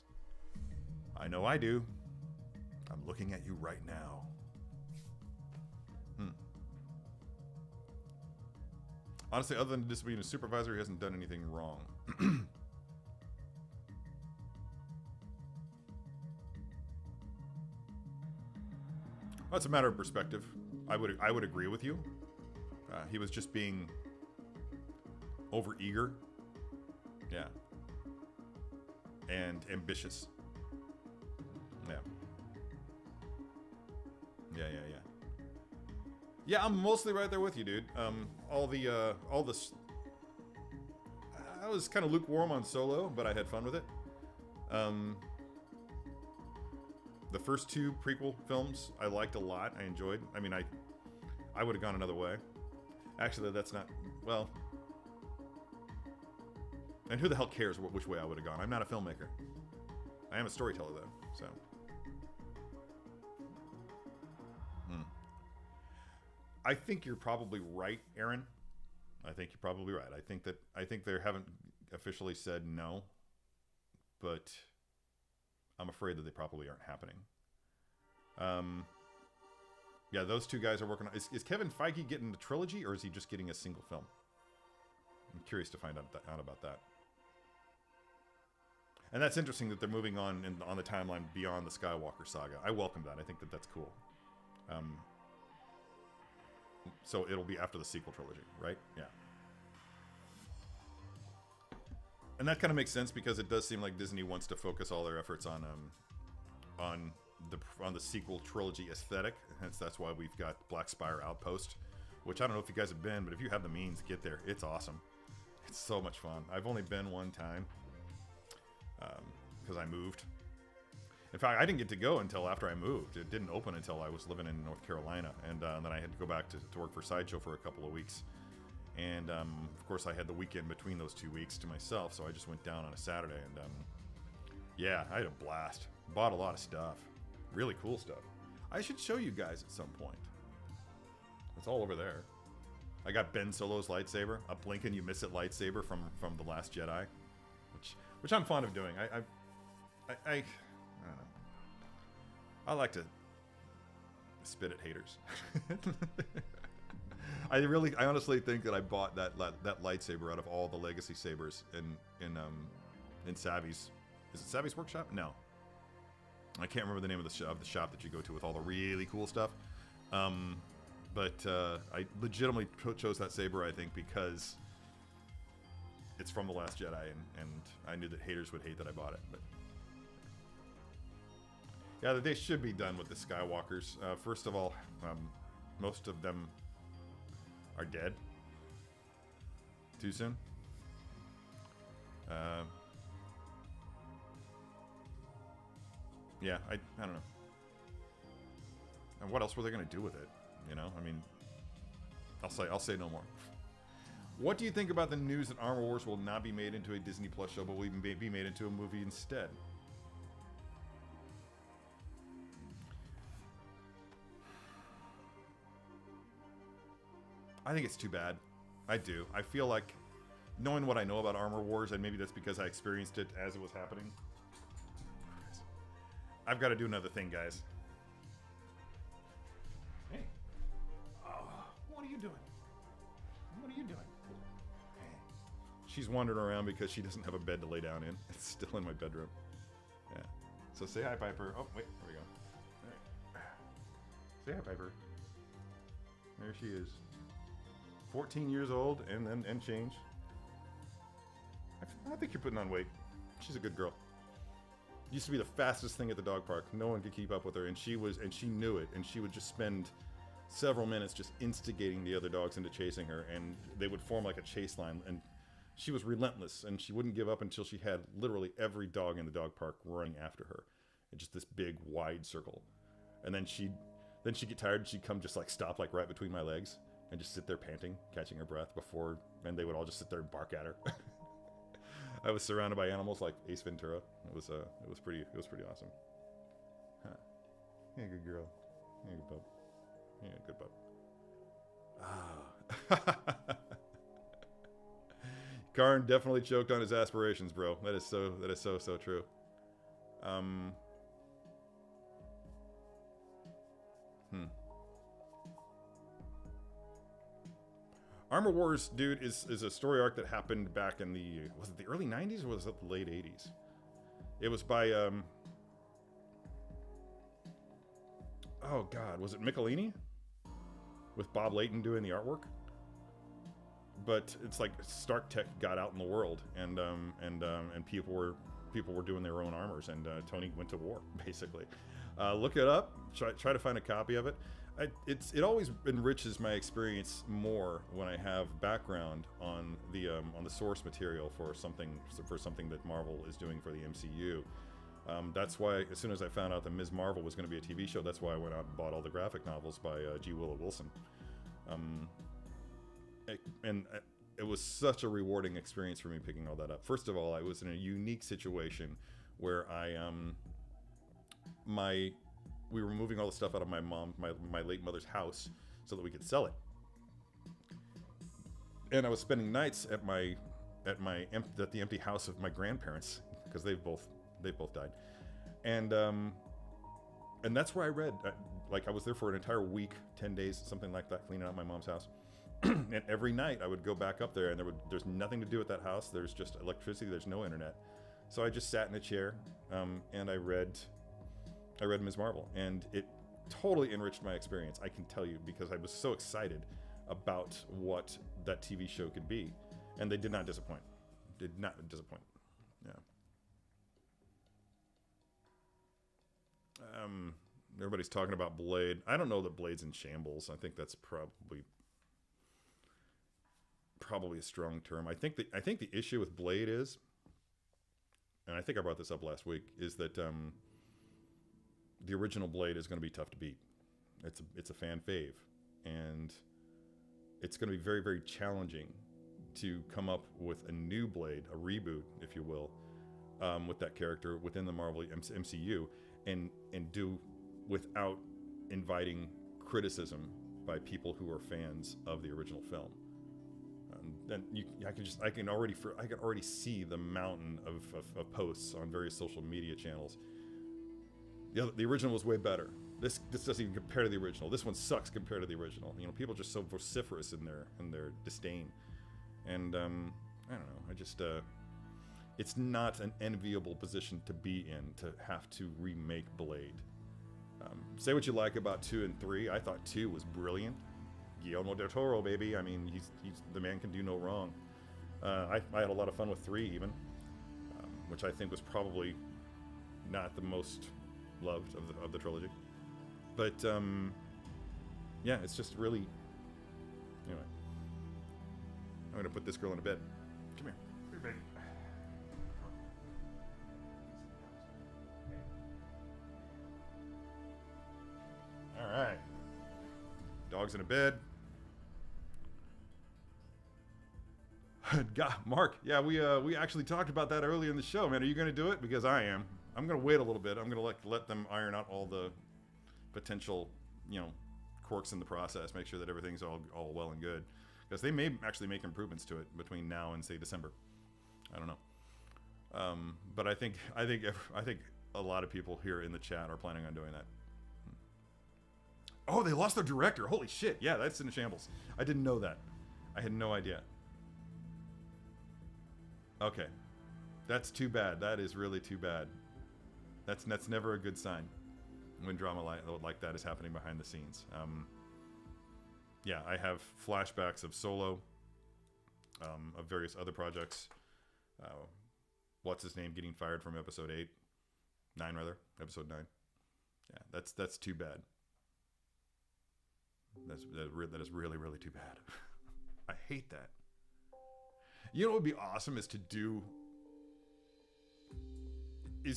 I know I do. I'm looking at you right now. Honestly, other than just being a supervisor, he hasn't done anything wrong. Well, it's a matter of perspective. I would agree with you. He was just being overeager. Yeah. And ambitious. Yeah. Yeah, I'm mostly right there with you, dude. All this. I was kind of lukewarm on Solo, but I had fun with it. The first two prequel films I liked a lot. I enjoyed. I mean, I would have gone another way. Actually, that's not well. And who the hell cares which way I would have gone? I'm not a filmmaker. I am a storyteller, though. So. I think you're probably right, Aaron. I think you're probably right. I think they haven't officially said no, but I'm afraid that they probably aren't happening. Yeah, those two guys are working on... Is Kevin Feige getting the trilogy, or is he just getting a single film? I'm curious to find out about that. And that's interesting that they're moving on the timeline beyond the Skywalker saga. I welcome that. I think that's cool. So it'll be after the sequel trilogy, right? Yeah. And that kind of makes sense because it does seem like Disney wants to focus all their efforts on the sequel trilogy aesthetic. Hence, that's why we've got Black Spire Outpost, which I don't know if you guys have been, but if you have the means, get there. It's awesome. It's so much fun. I've only been one time because I moved. In fact, I didn't get to go until after I moved. It didn't open until I was living in North Carolina, and then I had to go back to work for Sideshow for a couple of weeks. And of course, I had the weekend between those 2 weeks to myself, so I just went down on a Saturday, and yeah, I had a blast. Bought a lot of stuff, really cool stuff. I should show you guys at some point. It's all over there. I got Ben Solo's lightsaber, a blink and you miss it lightsaber from The Last Jedi, which I'm fond of doing. I don't know. I like to spit at haters. I honestly think that I bought that lightsaber out of all the legacy sabers in Savvy's. Is it Savvy's Workshop? No, I can't remember the name of the shop that you go to with all the really cool stuff. But I legitimately chose that saber, I think, because it's from The Last Jedi, and I knew that haters would hate that I bought it. But yeah, they should be done with the Skywalkers. First of all, most of them are dead. Too soon? Yeah, I don't know. And what else were they going to do with it? You know, I mean, I'll say no more. What do you think about the news that Armor Wars will not be made into a Disney Plus show, but will even be made into a movie instead? I think it's too bad. I do. I feel like, knowing what I know about Armor Wars, and maybe that's because I experienced it as it was happening. I've got to do another thing, guys. Hey. What are you doing? What are you doing? Hey. She's wandering around because she doesn't have a bed to lay down in. It's still in my bedroom. Yeah. So say hi, Piper. Oh, wait. There we go. All right. Say hi, Piper. There she is. 14 years old and change. I think you're putting on weight. She's a good girl. Used to be the fastest thing at the dog park. No one could keep up with her, and she knew it, and she would just spend several minutes just instigating the other dogs into chasing her, and they would form like a chase line, and she was relentless, and she wouldn't give up until she had literally every dog in the dog park running after her in just this big wide circle. And then she'd get tired, and she'd come just like stop like right between my legs and just sit there panting, catching her breath and they would all just sit there and bark at her. I was surrounded by animals like Ace Ventura. It was pretty awesome. Huh. Yeah, good girl. Yeah, good pup. Yeah, good pup. Ah. Karn definitely choked on his aspirations, bro. That is so true. Armor Wars, dude, is a story arc that happened back in was it the early 90s or was it the late 80s? It was by, oh God, was it Michelini? With Bob Layton doing the artwork? But it's like Stark Tech got out in the world, and people were doing their own armors, and Tony went to war, basically. Look it up, try to find a copy of it. It always enriches my experience more when I have background on the source material for something that Marvel is doing for the MCU. That's why as soon as I found out that Ms. Marvel was going to be a TV show, that's why I went out and bought all the graphic novels by G. Willow Wilson. It was such a rewarding experience for me picking all that up. First of all, I was in a unique situation where we were moving all the stuff out of my late mother's house so that we could sell it. And I was spending nights at the empty house of my grandparents because they've both died. And that's where I read. I was there for an entire week, 10 days, something like that, cleaning out my mom's house. And every night I would go back up there, and there's nothing to do at that house. There's just electricity. There's no internet. So I just sat in a chair, and I read Ms. Marvel, and it totally enriched my experience. I can tell you, because I was so excited about what that TV show could be, and they did not disappoint. Yeah. Everybody's talking about Blade. I don't know that Blade's in shambles. I think that's probably a strong term. I think the issue with Blade is, and I think I brought this up last week, is that the original Blade is going to be tough to beat. It's a fan fave, and it's going to be very, very challenging to come up with a new Blade, a reboot, if you will, with that character within the Marvel MCU, and do without inviting criticism by people who are fans of the original film. Then I can already see the mountain of posts on various social media channels. The original was way better. This doesn't even compare to the original. This one sucks compared to the original. People are just so vociferous in their disdain, and I don't know. It's not an enviable position to be in, to have to remake Blade. Say what you like about 2 and 3. I thought 2 was brilliant. Guillermo del Toro, baby. I mean, he's the man can do no wrong. I had a lot of fun with 3 even, which I think was probably not the most loved of the trilogy. But yeah, it's just really. Anyway, I'm gonna put this girl in a bed. Come here, baby. All right. Dog's in a bed. God, Mark, yeah, we actually talked about that earlier in the show, man. Are you going to do it? Because I am. I'm going to wait a little bit. I'm going to let them iron out all the potential, quirks in the process. Make sure that everything's all well and good. Because they may actually make improvements to it between now and say December. I don't know. But I think a lot of people here in the chat are planning on doing that. Oh, they lost their director. Holy shit. Yeah, that's in shambles. I didn't know that. I had no idea. Okay. That's too bad. That is really too bad. That's never a good sign when drama like that is happening behind the scenes. Yeah, I have flashbacks of Solo, of various other projects what's his name getting fired from episode 9 rather, episode 9. Yeah, that's too bad. That is really, really too bad. I hate that. You know what would be awesome is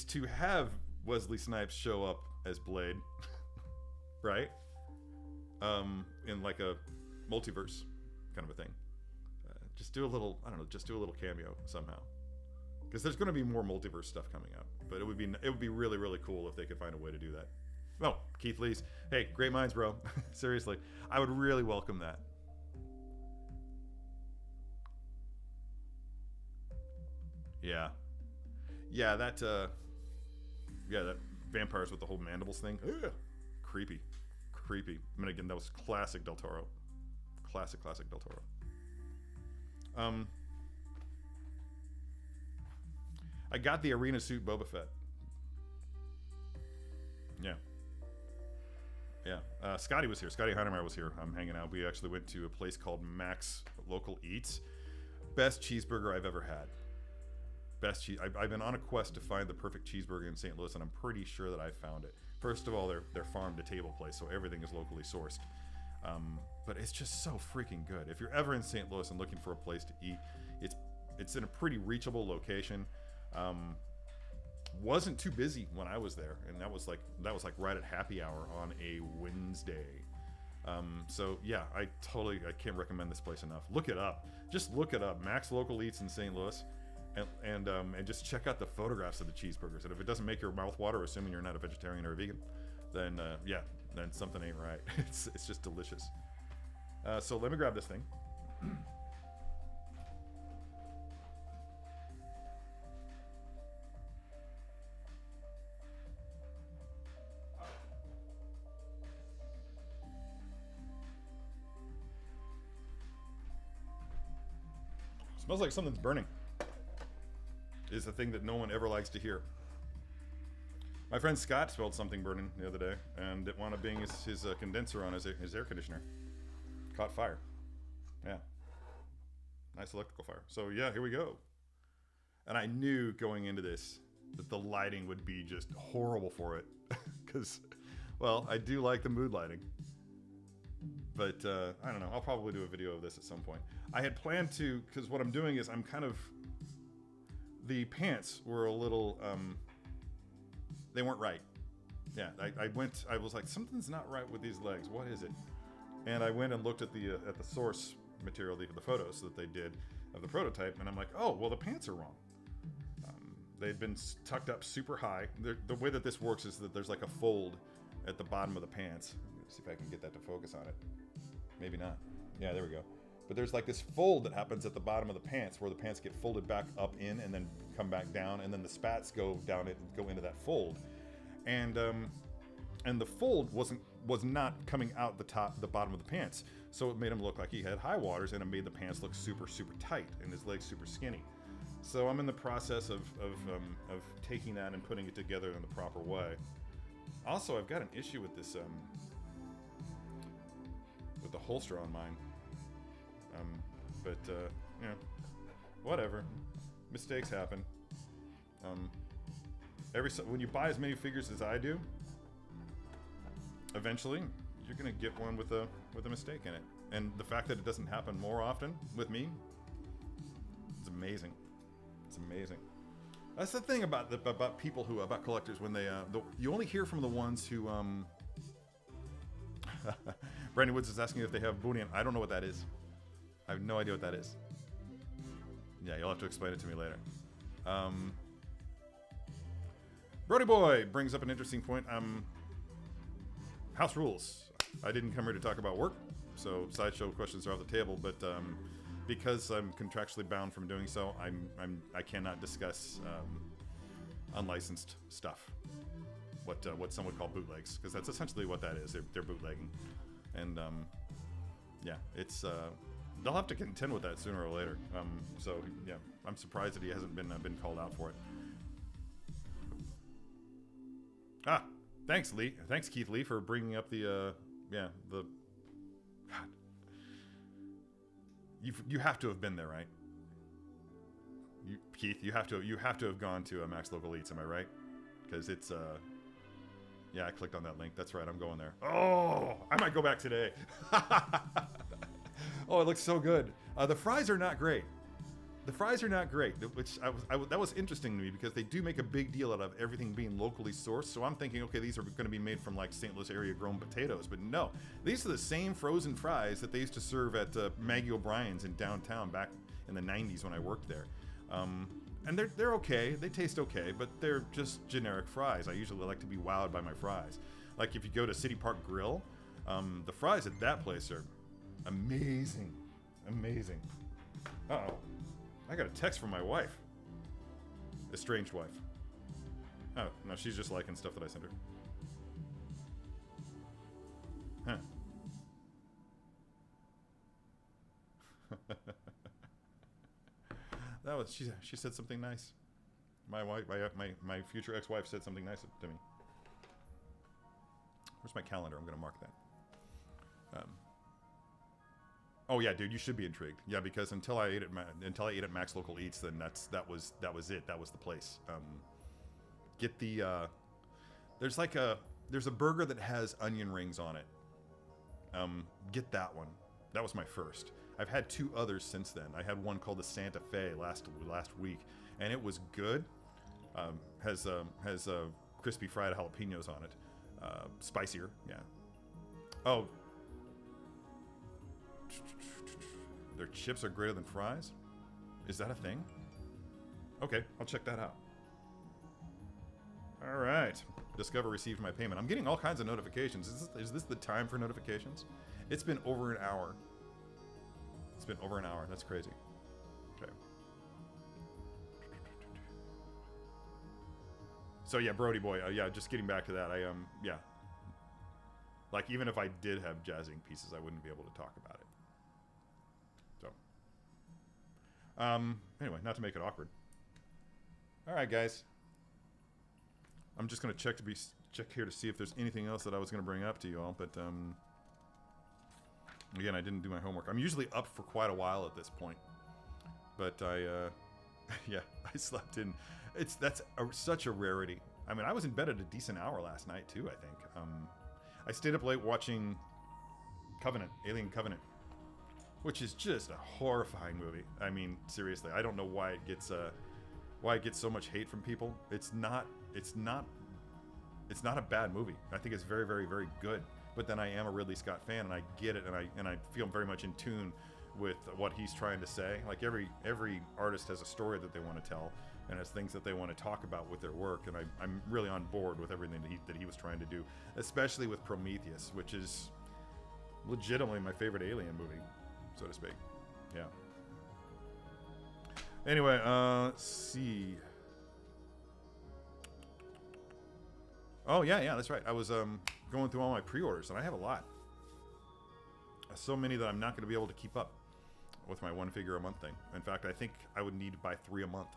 to have Wesley Snipes show up as Blade, right? In like a multiverse kind of a thing. Just do a little cameo somehow. Because there's going to be more multiverse stuff coming out, but it would be really, really cool if they could find a way to do that. Oh, Keith Lee's. Hey, great minds, bro. Seriously, I would really welcome that. Yeah, that vampires with the whole mandibles thing. Ugh. Creepy. I mean, again, that was classic Del Toro. Classic Del Toro. I got the arena suit Boba Fett. Yeah. Scotty was here. Scotty Heinemeyer was here. I'm hanging out. We actually went to a place called Max Local Eats. Best cheeseburger I've ever had. Best cheese. I've been on a quest to find the perfect cheeseburger in St. Louis, and I'm pretty sure that I found it. First of all, they're farm to table place, so everything is locally sourced. But it's just so freaking good. If you're ever in St. Louis and looking for a place to eat, it's in a pretty reachable location. Wasn't too busy when I was there, and that was like right at happy hour on a Wednesday. So yeah, I can't recommend this place enough. Look it up. Just look it up. Max Local Eats in St. Louis, and just check out the photographs of the cheeseburgers. And if it doesn't make your mouth water, assuming you're not a vegetarian or a vegan, then then something ain't right. It's just delicious. So let me grab this thing. Smells like something's burning. Is a thing that no one ever likes to hear. My friend Scott smelled something burning the other day, and it wound up being his condenser on his air conditioner. Caught fire. Yeah. Nice electrical fire. So yeah, here we go. And I knew going into this that the lighting would be just horrible for it. Because, well, I do like the mood lighting. But I don't know. I'll probably do a video of this at some point. I had planned to, because what I'm doing is the pants were a little, they weren't right. Yeah, I was like, something's not right with these legs. What is it? And I went and looked at the source material, the photos that they did of the prototype, and I'm like, oh, well, the pants are wrong. They'd been tucked up super high. The way that this works is that there's like a fold at the bottom of the pants. Let's see if I can get that to focus on it. Maybe not. Yeah, there we go. But there's like this fold that happens at the bottom of the pants where the pants get folded back up in and then come back down, and then the spats go down it and go into that fold. And the fold was not coming out the bottom of the pants. So it made him look like he had high waters, and it made the pants look super, super tight and his legs super skinny. So I'm in the process of taking that and putting it together in the proper way. Also, I've got an issue with this with the holster on mine. But you know, whatever. Mistakes happen. When you buy as many figures as I do, eventually you're gonna get one with a mistake in it. And the fact that it doesn't happen more often with me, it's amazing. It's amazing. That's the thing about people about collectors, when they you only hear from the ones who Brandon Woods is asking if they have bullion. I don't know what that is. I have no idea what that is. Yeah, you'll have to explain it to me later. Brody Boy brings up an interesting point. House rules. I didn't come here to talk about work, so sideshow questions are off the table. But because I'm contractually bound from doing so, I cannot discuss unlicensed stuff. What some would call bootlegs, because that's essentially what that is. They're bootlegging, and yeah, it's they'll have to contend with that sooner or later. So yeah, I'm surprised that he hasn't been called out for it. Thanks Lee. Thanks Keith Lee for bringing up the God. You have to have been there, right? Keith, you have to have gone to Max Local Eats. Am I right? Because it's yeah, I clicked on that link. That's right. I'm going there. Oh, I might go back today. Oh, it looks so good. The fries are not great. The fries are not great, which that was interesting to me because they do make a big deal out of everything being locally sourced. So I'm thinking, okay, these are going to be made from like St. Louis area grown potatoes, but no, these are the same frozen fries that they used to serve at Maggie O'Brien's in downtown back in the 90s when I worked there. And they're okay, they taste okay, but they're just generic fries. I usually like to be wowed by my fries. Like if you go to City Park Grill, the fries at that place are amazing, amazing. Uh-oh. I got a text from my wife. Estranged wife. Oh, no, she's just liking stuff that I sent her. Huh. That was, she said something nice. My wife, my future ex-wife said something nice to me. Where's my calendar? I'm gonna mark that. Oh yeah, dude, you should be intrigued. Yeah, because until I ate at Max Local Eats, then that was it. That was the place. Get the there's a burger that has onion rings on it. Get that one. That was my first. I've had 2 others since then. I had one called the Santa Fe last week, and it was good. Has crispy fried jalapenos on it. Spicier, yeah. Oh. Their chips are greater than fries? Is that a thing? Okay, I'll check that out. All right. Discover received my payment. I'm getting all kinds of notifications. Is this the time for notifications? It's been over an hour. It's been over an hour. That's crazy. Okay. So yeah, Brody boy. Yeah, just getting back to that. Yeah. Like even if I did have jazzing pieces, I wouldn't be able to talk about it. Anyway, not to make it awkward. All right, guys. I'm just gonna check here to see if there's anything else that I was gonna bring up to you all, but again, I didn't do my homework. I'm usually up for quite a while at this point, but yeah, I slept in. That's such a rarity. I mean, I was in bed at a decent hour last night too. I think. I stayed up late watching Alien Covenant. Which is just a horrifying movie. I mean, seriously, I don't know why it gets so much hate from people. It's not a bad movie. I think it's very, very, very good. But then I am a Ridley Scott fan, and I get it, and I feel very much in tune with what he's trying to say. Like every artist has a story that they want to tell, and has things that they want to talk about with their work. And I'm really on board with everything that he was trying to do, especially with Prometheus, which is legitimately my favorite Alien movie, so to speak. Yeah. Anyway, let's see. Oh yeah, that's right. I was going through all my pre-orders, and I have a lot. So many that I'm not going to be able to keep up with my one figure a month thing. In fact, I think I would need to buy 3 a month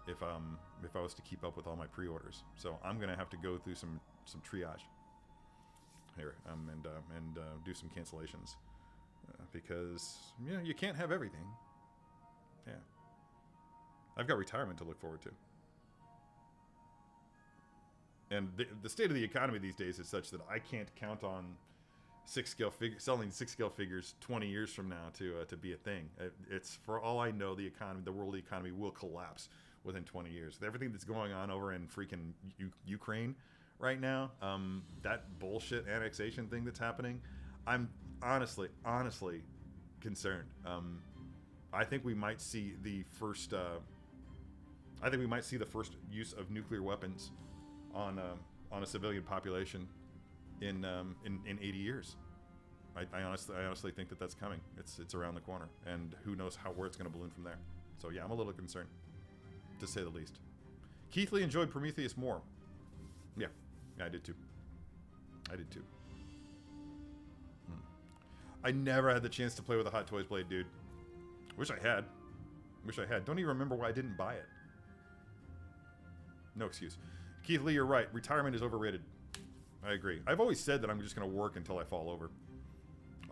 if I was to keep up with all my pre-orders. So I'm going to have to go through some triage here and do some cancellations because you can't have everything. Yeah, I've got retirement to look forward to. And the state of the economy these days is such that I can't count on selling 6-scale figures 20 years from now to be a thing. It's, for all I know, the world economy will collapse within 20 years. With everything that's going on over in freaking Ukraine right now, that bullshit annexation thing that's happening, I'm honestly concerned. I think we might see the first. I think we might see the first use of nuclear weapons on a civilian population in 80 years. I honestly think that's coming. It's around the corner, and who knows where it's going to balloon from there. So yeah, I'm a little concerned, to say the least. Keith Lee enjoyed Prometheus more. Yeah, I did too. I never had the chance to play with a Hot Toys blade, dude. Wish I had. Don't even remember why I didn't buy it. No excuse. Keith Lee, you're right. Retirement is overrated. I agree. I've always said that I'm just going to work until I fall over.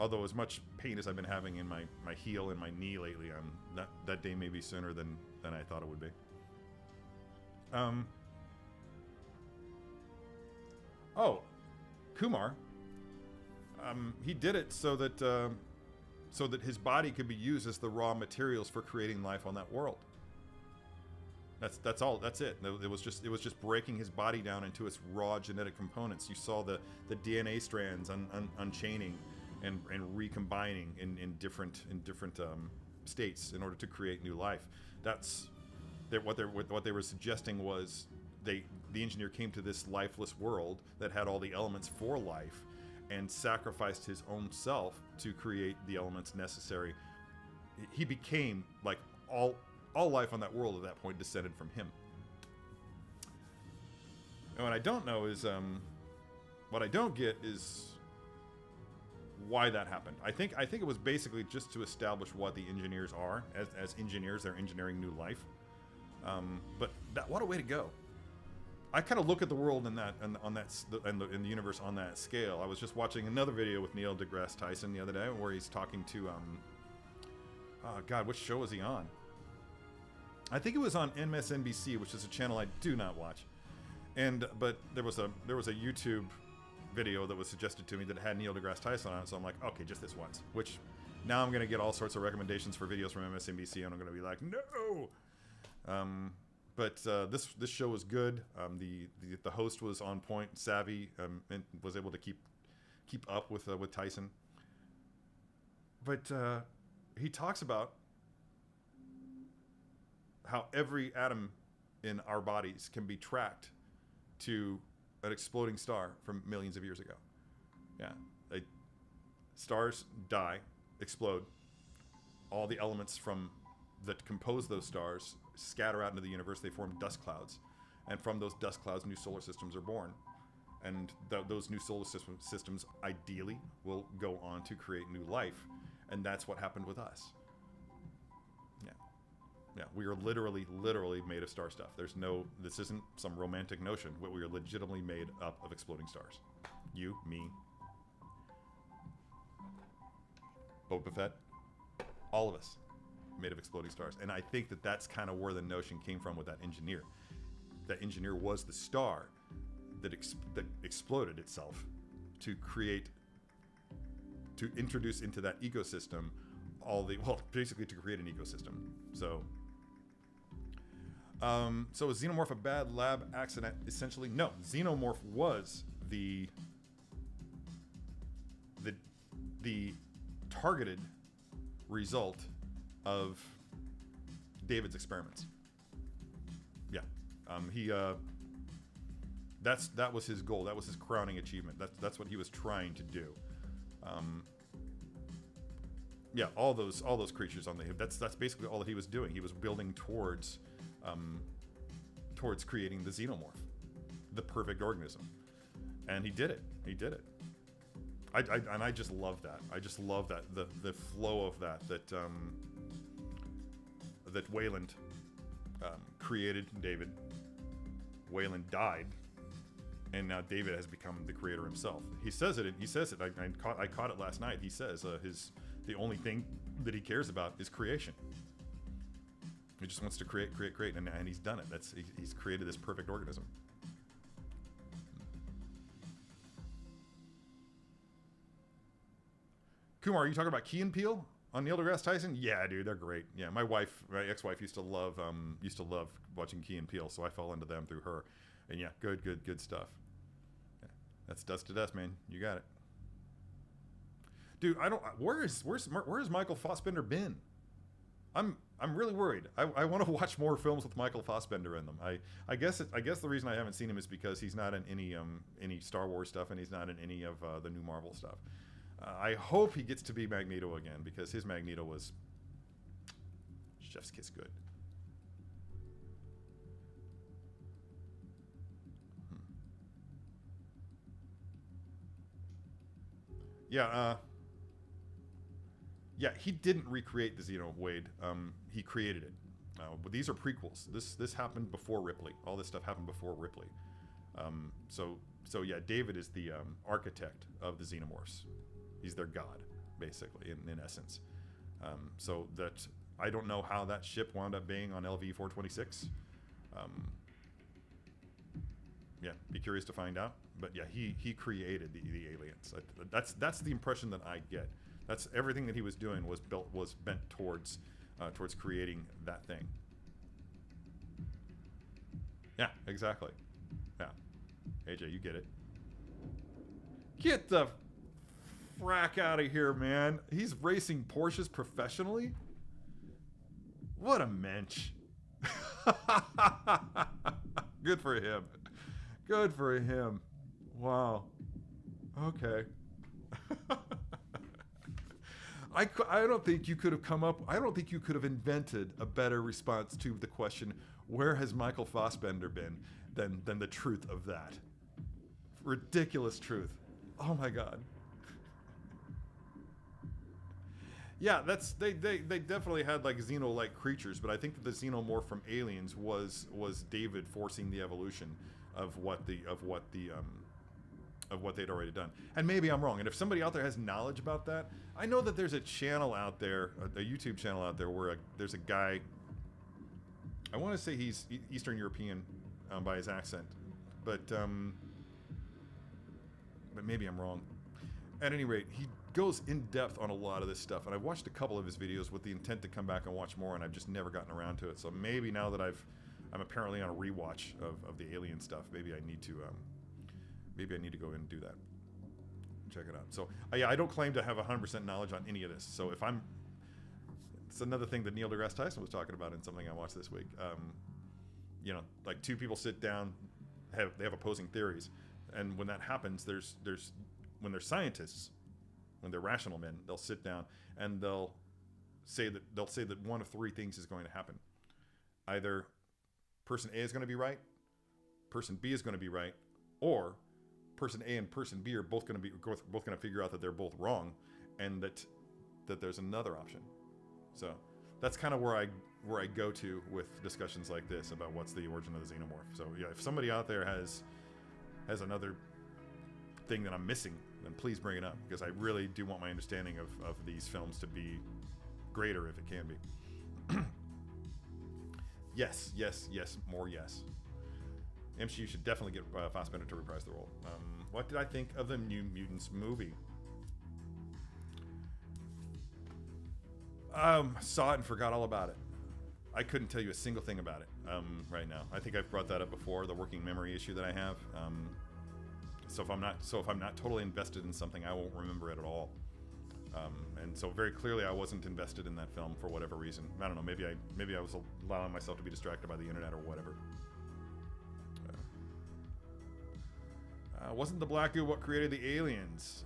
Although as much pain as I've been having in my heel and my knee lately, that day may be sooner than I thought it would be. Oh, Kumar. He did it so that his body could be used as the raw materials for creating life on that world. That's all. That's it. It was just breaking his body down into its raw genetic components. You saw the DNA strands unchaining and recombining in different states in order to create new life. What they were suggesting was the engineer came to this lifeless world that had all the elements for life, and sacrificed his own self to create the elements necessary. He became like all life on that world at that point descended from him. And what I don't know is, what I don't get is why that happened. I think it was basically just to establish what the engineers are. As engineers, they're engineering new life. But what a way to go. I kind of look at the world in the universe on that scale. I was just watching another video with Neil deGrasse Tyson the other day where he's talking to oh God, which show was he on? I think it was on MSNBC, which is a channel I do not watch. But there was a YouTube video that was suggested to me that had Neil deGrasse Tyson on it, so I'm like, okay, just this once. Which now I'm gonna get all sorts of recommendations for videos from MSNBC, and I'm gonna be like, no. But this show was good. The host was on point, savvy, and was able to keep up with Tyson. But he talks about how every atom in our bodies can be tracked to an exploding star from millions of years ago. Yeah, stars die, explode. All the elements that compose those stars scatter out into the universe. They form dust clouds, and from those dust clouds, new solar systems are born. And those new solar systems ideally will go on to create new life, and that's what happened with us. Yeah, we are literally made of star stuff. This isn't some romantic notion. We are legitimately made up of exploding stars. You, me, Boba Fett, all of us made of exploding stars. And I think that's kind of where the notion came from with that engineer. That engineer was the star that exploded itself to introduce into that ecosystem basically to create an ecosystem. So is Xenomorph a bad lab accident? Essentially, no. Xenomorph was the targeted result of David's experiments. Yeah, that was his goal. That was his crowning achievement. That's what he was trying to do. Yeah, all those creatures on the hip. That's basically all that he was doing. He was building towards creating the xenomorph, the perfect organism, and he did it. I just love that. I just love that the flow of that Wayland created David. Wayland died, and now David has become the creator himself. He says it. I caught it last night. He says the only thing that he cares about is creation. He just wants to create, and he's done it. He's created this perfect organism. Kumar, are you talking about Key and Peele on Neil deGrasse Tyson? Yeah, dude, they're great. Yeah, my ex-wife used to love watching Key and Peele, so I fell into them through her. And yeah, good stuff. Yeah, that's dust to dust, man. You got it. Dude, where's Michael Fassbender been? I'm really worried. I want to watch more films with Michael Fassbender in them. I guess the reason I haven't seen him is because he's not in any Star Wars stuff, and he's not in any of the new Marvel stuff. I hope he gets to be Magneto again, because his Magneto was chef's kiss good. Yeah, he didn't recreate the Xenoblade. He created it. But these are prequels. This happened before Ripley. All this stuff happened before Ripley. So yeah, David is the architect of the Xenomorphs. He's their god, basically, in essence. So that I don't know how that ship wound up being on LV-426. Yeah, be curious to find out. But yeah, he created the aliens. That's the impression that I get. That's everything that he was doing was bent towards creating that thing. Yeah, exactly. Yeah, AJ, you get it. Get the frack out of here, man. He's racing Porsches professionally? What a mensch. Good for him. Good for him. Wow. Okay. I don't think you could have I don't think you could have invented a better response to the question, where has Michael Fassbender been, than the truth of that. Ridiculous truth. Oh my God. Yeah, they definitely had like Xeno-like creatures, but I think that the Xenomorph from Aliens was David forcing the evolution of what they'd already done. And maybe I'm wrong. And if somebody out there has knowledge about that, I know that there's a channel out there, a YouTube channel out there where there's a guy, I want to say he's Eastern European by his accent, but maybe I'm wrong. At any rate, he goes in depth on a lot of this stuff, and I've watched a couple of his videos with the intent to come back and watch more, and I've just never gotten around to it. So maybe now that I'm apparently on a rewatch of the Alien stuff, maybe I need to go in and do that. Check it out. So yeah, I don't claim to have 100% knowledge on any of this. So it's another thing that Neil deGrasse Tyson was talking about in something I watched this week. Like two people sit down, they have opposing theories, and when that happens, when they're scientists, when they're rational men, they'll sit down and they'll say that one of three things is going to happen. Either person A is going to be right, person B is going to be right, or person A and person B are both going to figure out that they're both wrong, and that there's another option. So that's kind of where I go to with discussions like this about what's the origin of the Xenomorph. So yeah, if somebody out there has another thing that I'm missing, then please bring it up, because I really do want my understanding of these films to be greater if it can be. Yes, more yes. MCU should definitely get Fassbender to reprise the role. What did I think of the New Mutants movie? Saw it and forgot all about it. I couldn't tell you a single thing about it right now. I think I've brought that up before, the working memory issue that I have. So if I'm not totally invested in something, I won't remember it at all. And so very clearly, I wasn't invested in that film for whatever reason. I don't know. Maybe I was allowing myself to be distracted by the internet or whatever. Wasn't the black goo what created the aliens?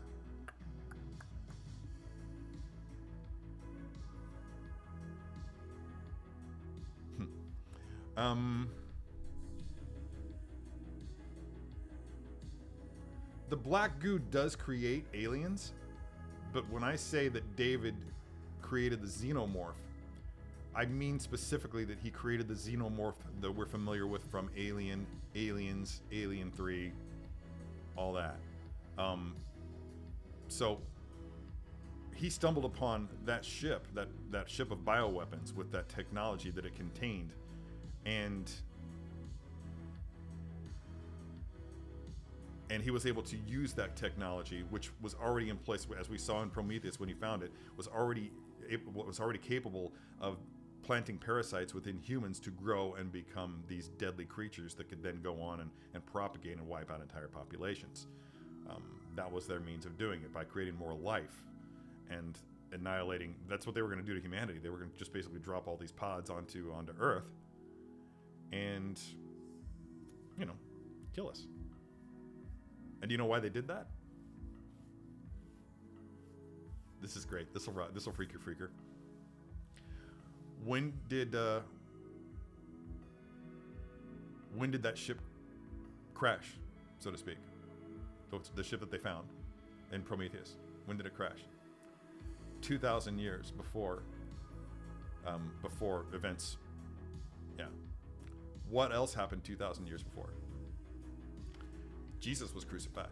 The black goo does create aliens, but when I say that David created the Xenomorph, I mean specifically that he created the Xenomorph that we're familiar with from Alien, Aliens, Alien 3, all that. So he stumbled upon that ship, that ship of bioweapons with that technology that it contained, and he was able to use that technology, which was already in place, as we saw in Prometheus when he found it, was already capable of planting parasites within humans to grow and become these deadly creatures that could then go on and propagate and wipe out entire populations. That was their means of doing it, by creating more life and annihilating. That's what they were going to do to humanity. They were going to just basically drop all these pods onto Earth and, kill us. And do you know why they did that? This is great. This will freak your freaker. When did that ship crash, so to speak? So it's the ship that they found in Prometheus. When did it crash? 2,000 years before events. Yeah. What else happened 2,000 years before? Jesus was crucified.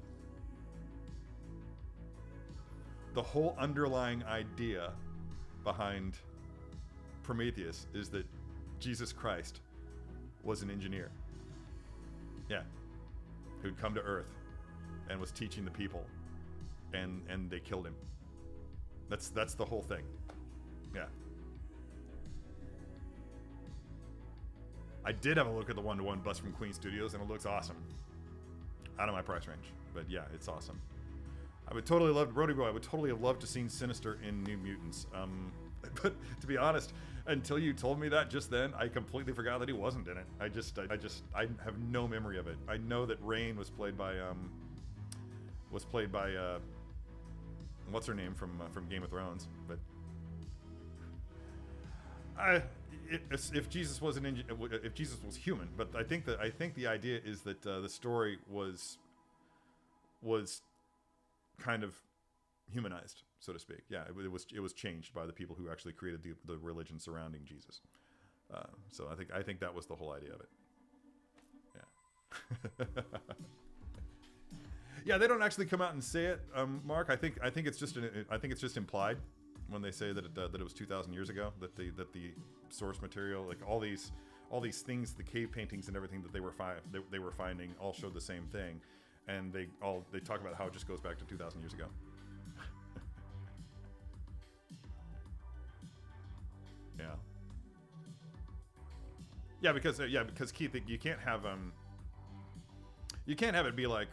the whole underlying idea behind Prometheus is that Jesus Christ was an engineer. Yeah. Who'd come to Earth and was teaching the people, and they killed him. That's the whole thing. Yeah. I did have a look at the one-to-one bus from Queen Studios, and it looks awesome. Out of my price range, but yeah, it's awesome. I would totally love Brody Boy. I would totally have loved to seen Sinister in New Mutants. But to be honest, until you told me that just then, I completely forgot that he wasn't in it. I have no memory of it. I know that Rain was played by what's her name from Game of Thrones, but if Jesus was if Jesus was human, but I think the idea is that the story was kind of humanized, so to speak. Yeah, it was changed by the people who actually created the religion surrounding Jesus. So I think that was the whole idea of it. Yeah. Yeah, they don't actually come out and say it, Mark. I think it's just implied when they say that it was 2,000 years ago, that the source material, like all these things, the cave paintings and everything that they were finding all showed the same thing, and they talk about how it just goes back to 2,000 years ago. Yeah, because Keith, you can't have it be like,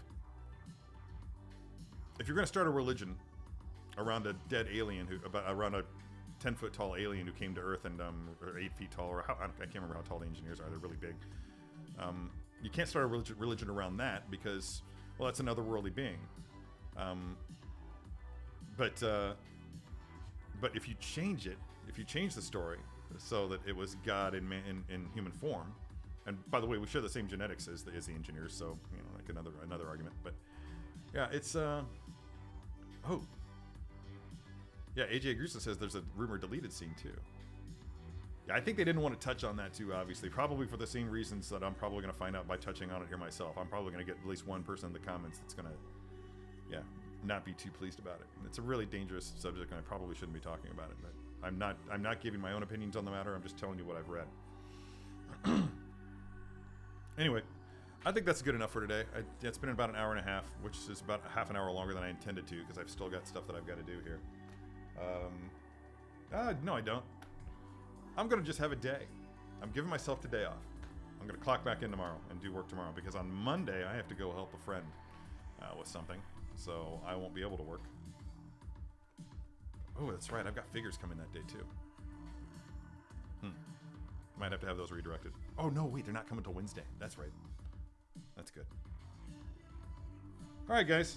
if you're going to start a religion around a dead alien around a 10-foot tall alien who came to Earth and or 8 feet tall, or I can't remember how tall the engineers are. They're really big. You can't start a religion around that because, well, that's another worldly being. But if you change it, if you change the story so that it was God in human form, and by the way, we share the same genetics as the engineers, so like another argument. But yeah, it's yeah, AJ Grusa says there's a rumored deleted scene too. Yeah, I think they didn't want to touch on that too, obviously. Probably for the same reasons that I'm probably going to find out by touching on it here myself. I'm probably going to get at least one person in the comments that's going to, yeah, not be too pleased about it. It's a really dangerous subject, and I probably shouldn't be talking about it. But I'm not giving my own opinions on the matter. I'm just telling you what I've read. Anyway, I think that's good enough for today. It's been about an hour and a half, which is about half an hour longer than I intended to, because I've still got stuff that I've got to do here. No, I don't. I'm going to just have a day. I'm giving myself the day off. I'm going to clock back in tomorrow and do work tomorrow, because on Monday I have to go help a friend with something, so I won't be able to work. Oh, that's right. I've got figures coming that day too. Might have to have those redirected. Oh, no, wait. They're not coming till Wednesday. That's right. That's good. All right, guys.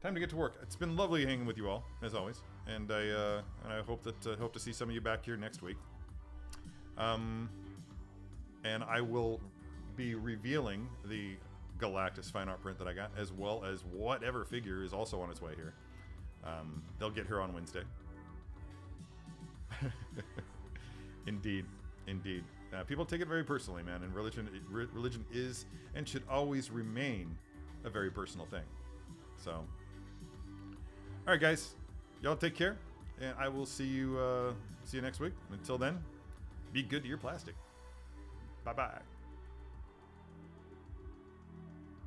Time to get to work. It's been lovely hanging with you all, as always, and I hope to see some of you back here next week. And I will be revealing the Galactus fine art print that I got, as well as whatever figure is also on its way here. They'll get here on Wednesday. Indeed. People take it very personally, man, and religion is and should always remain a very personal thing. So, all right, guys, y'all take care, and I will see you next week. Until then, be good to your plastic. Bye-bye.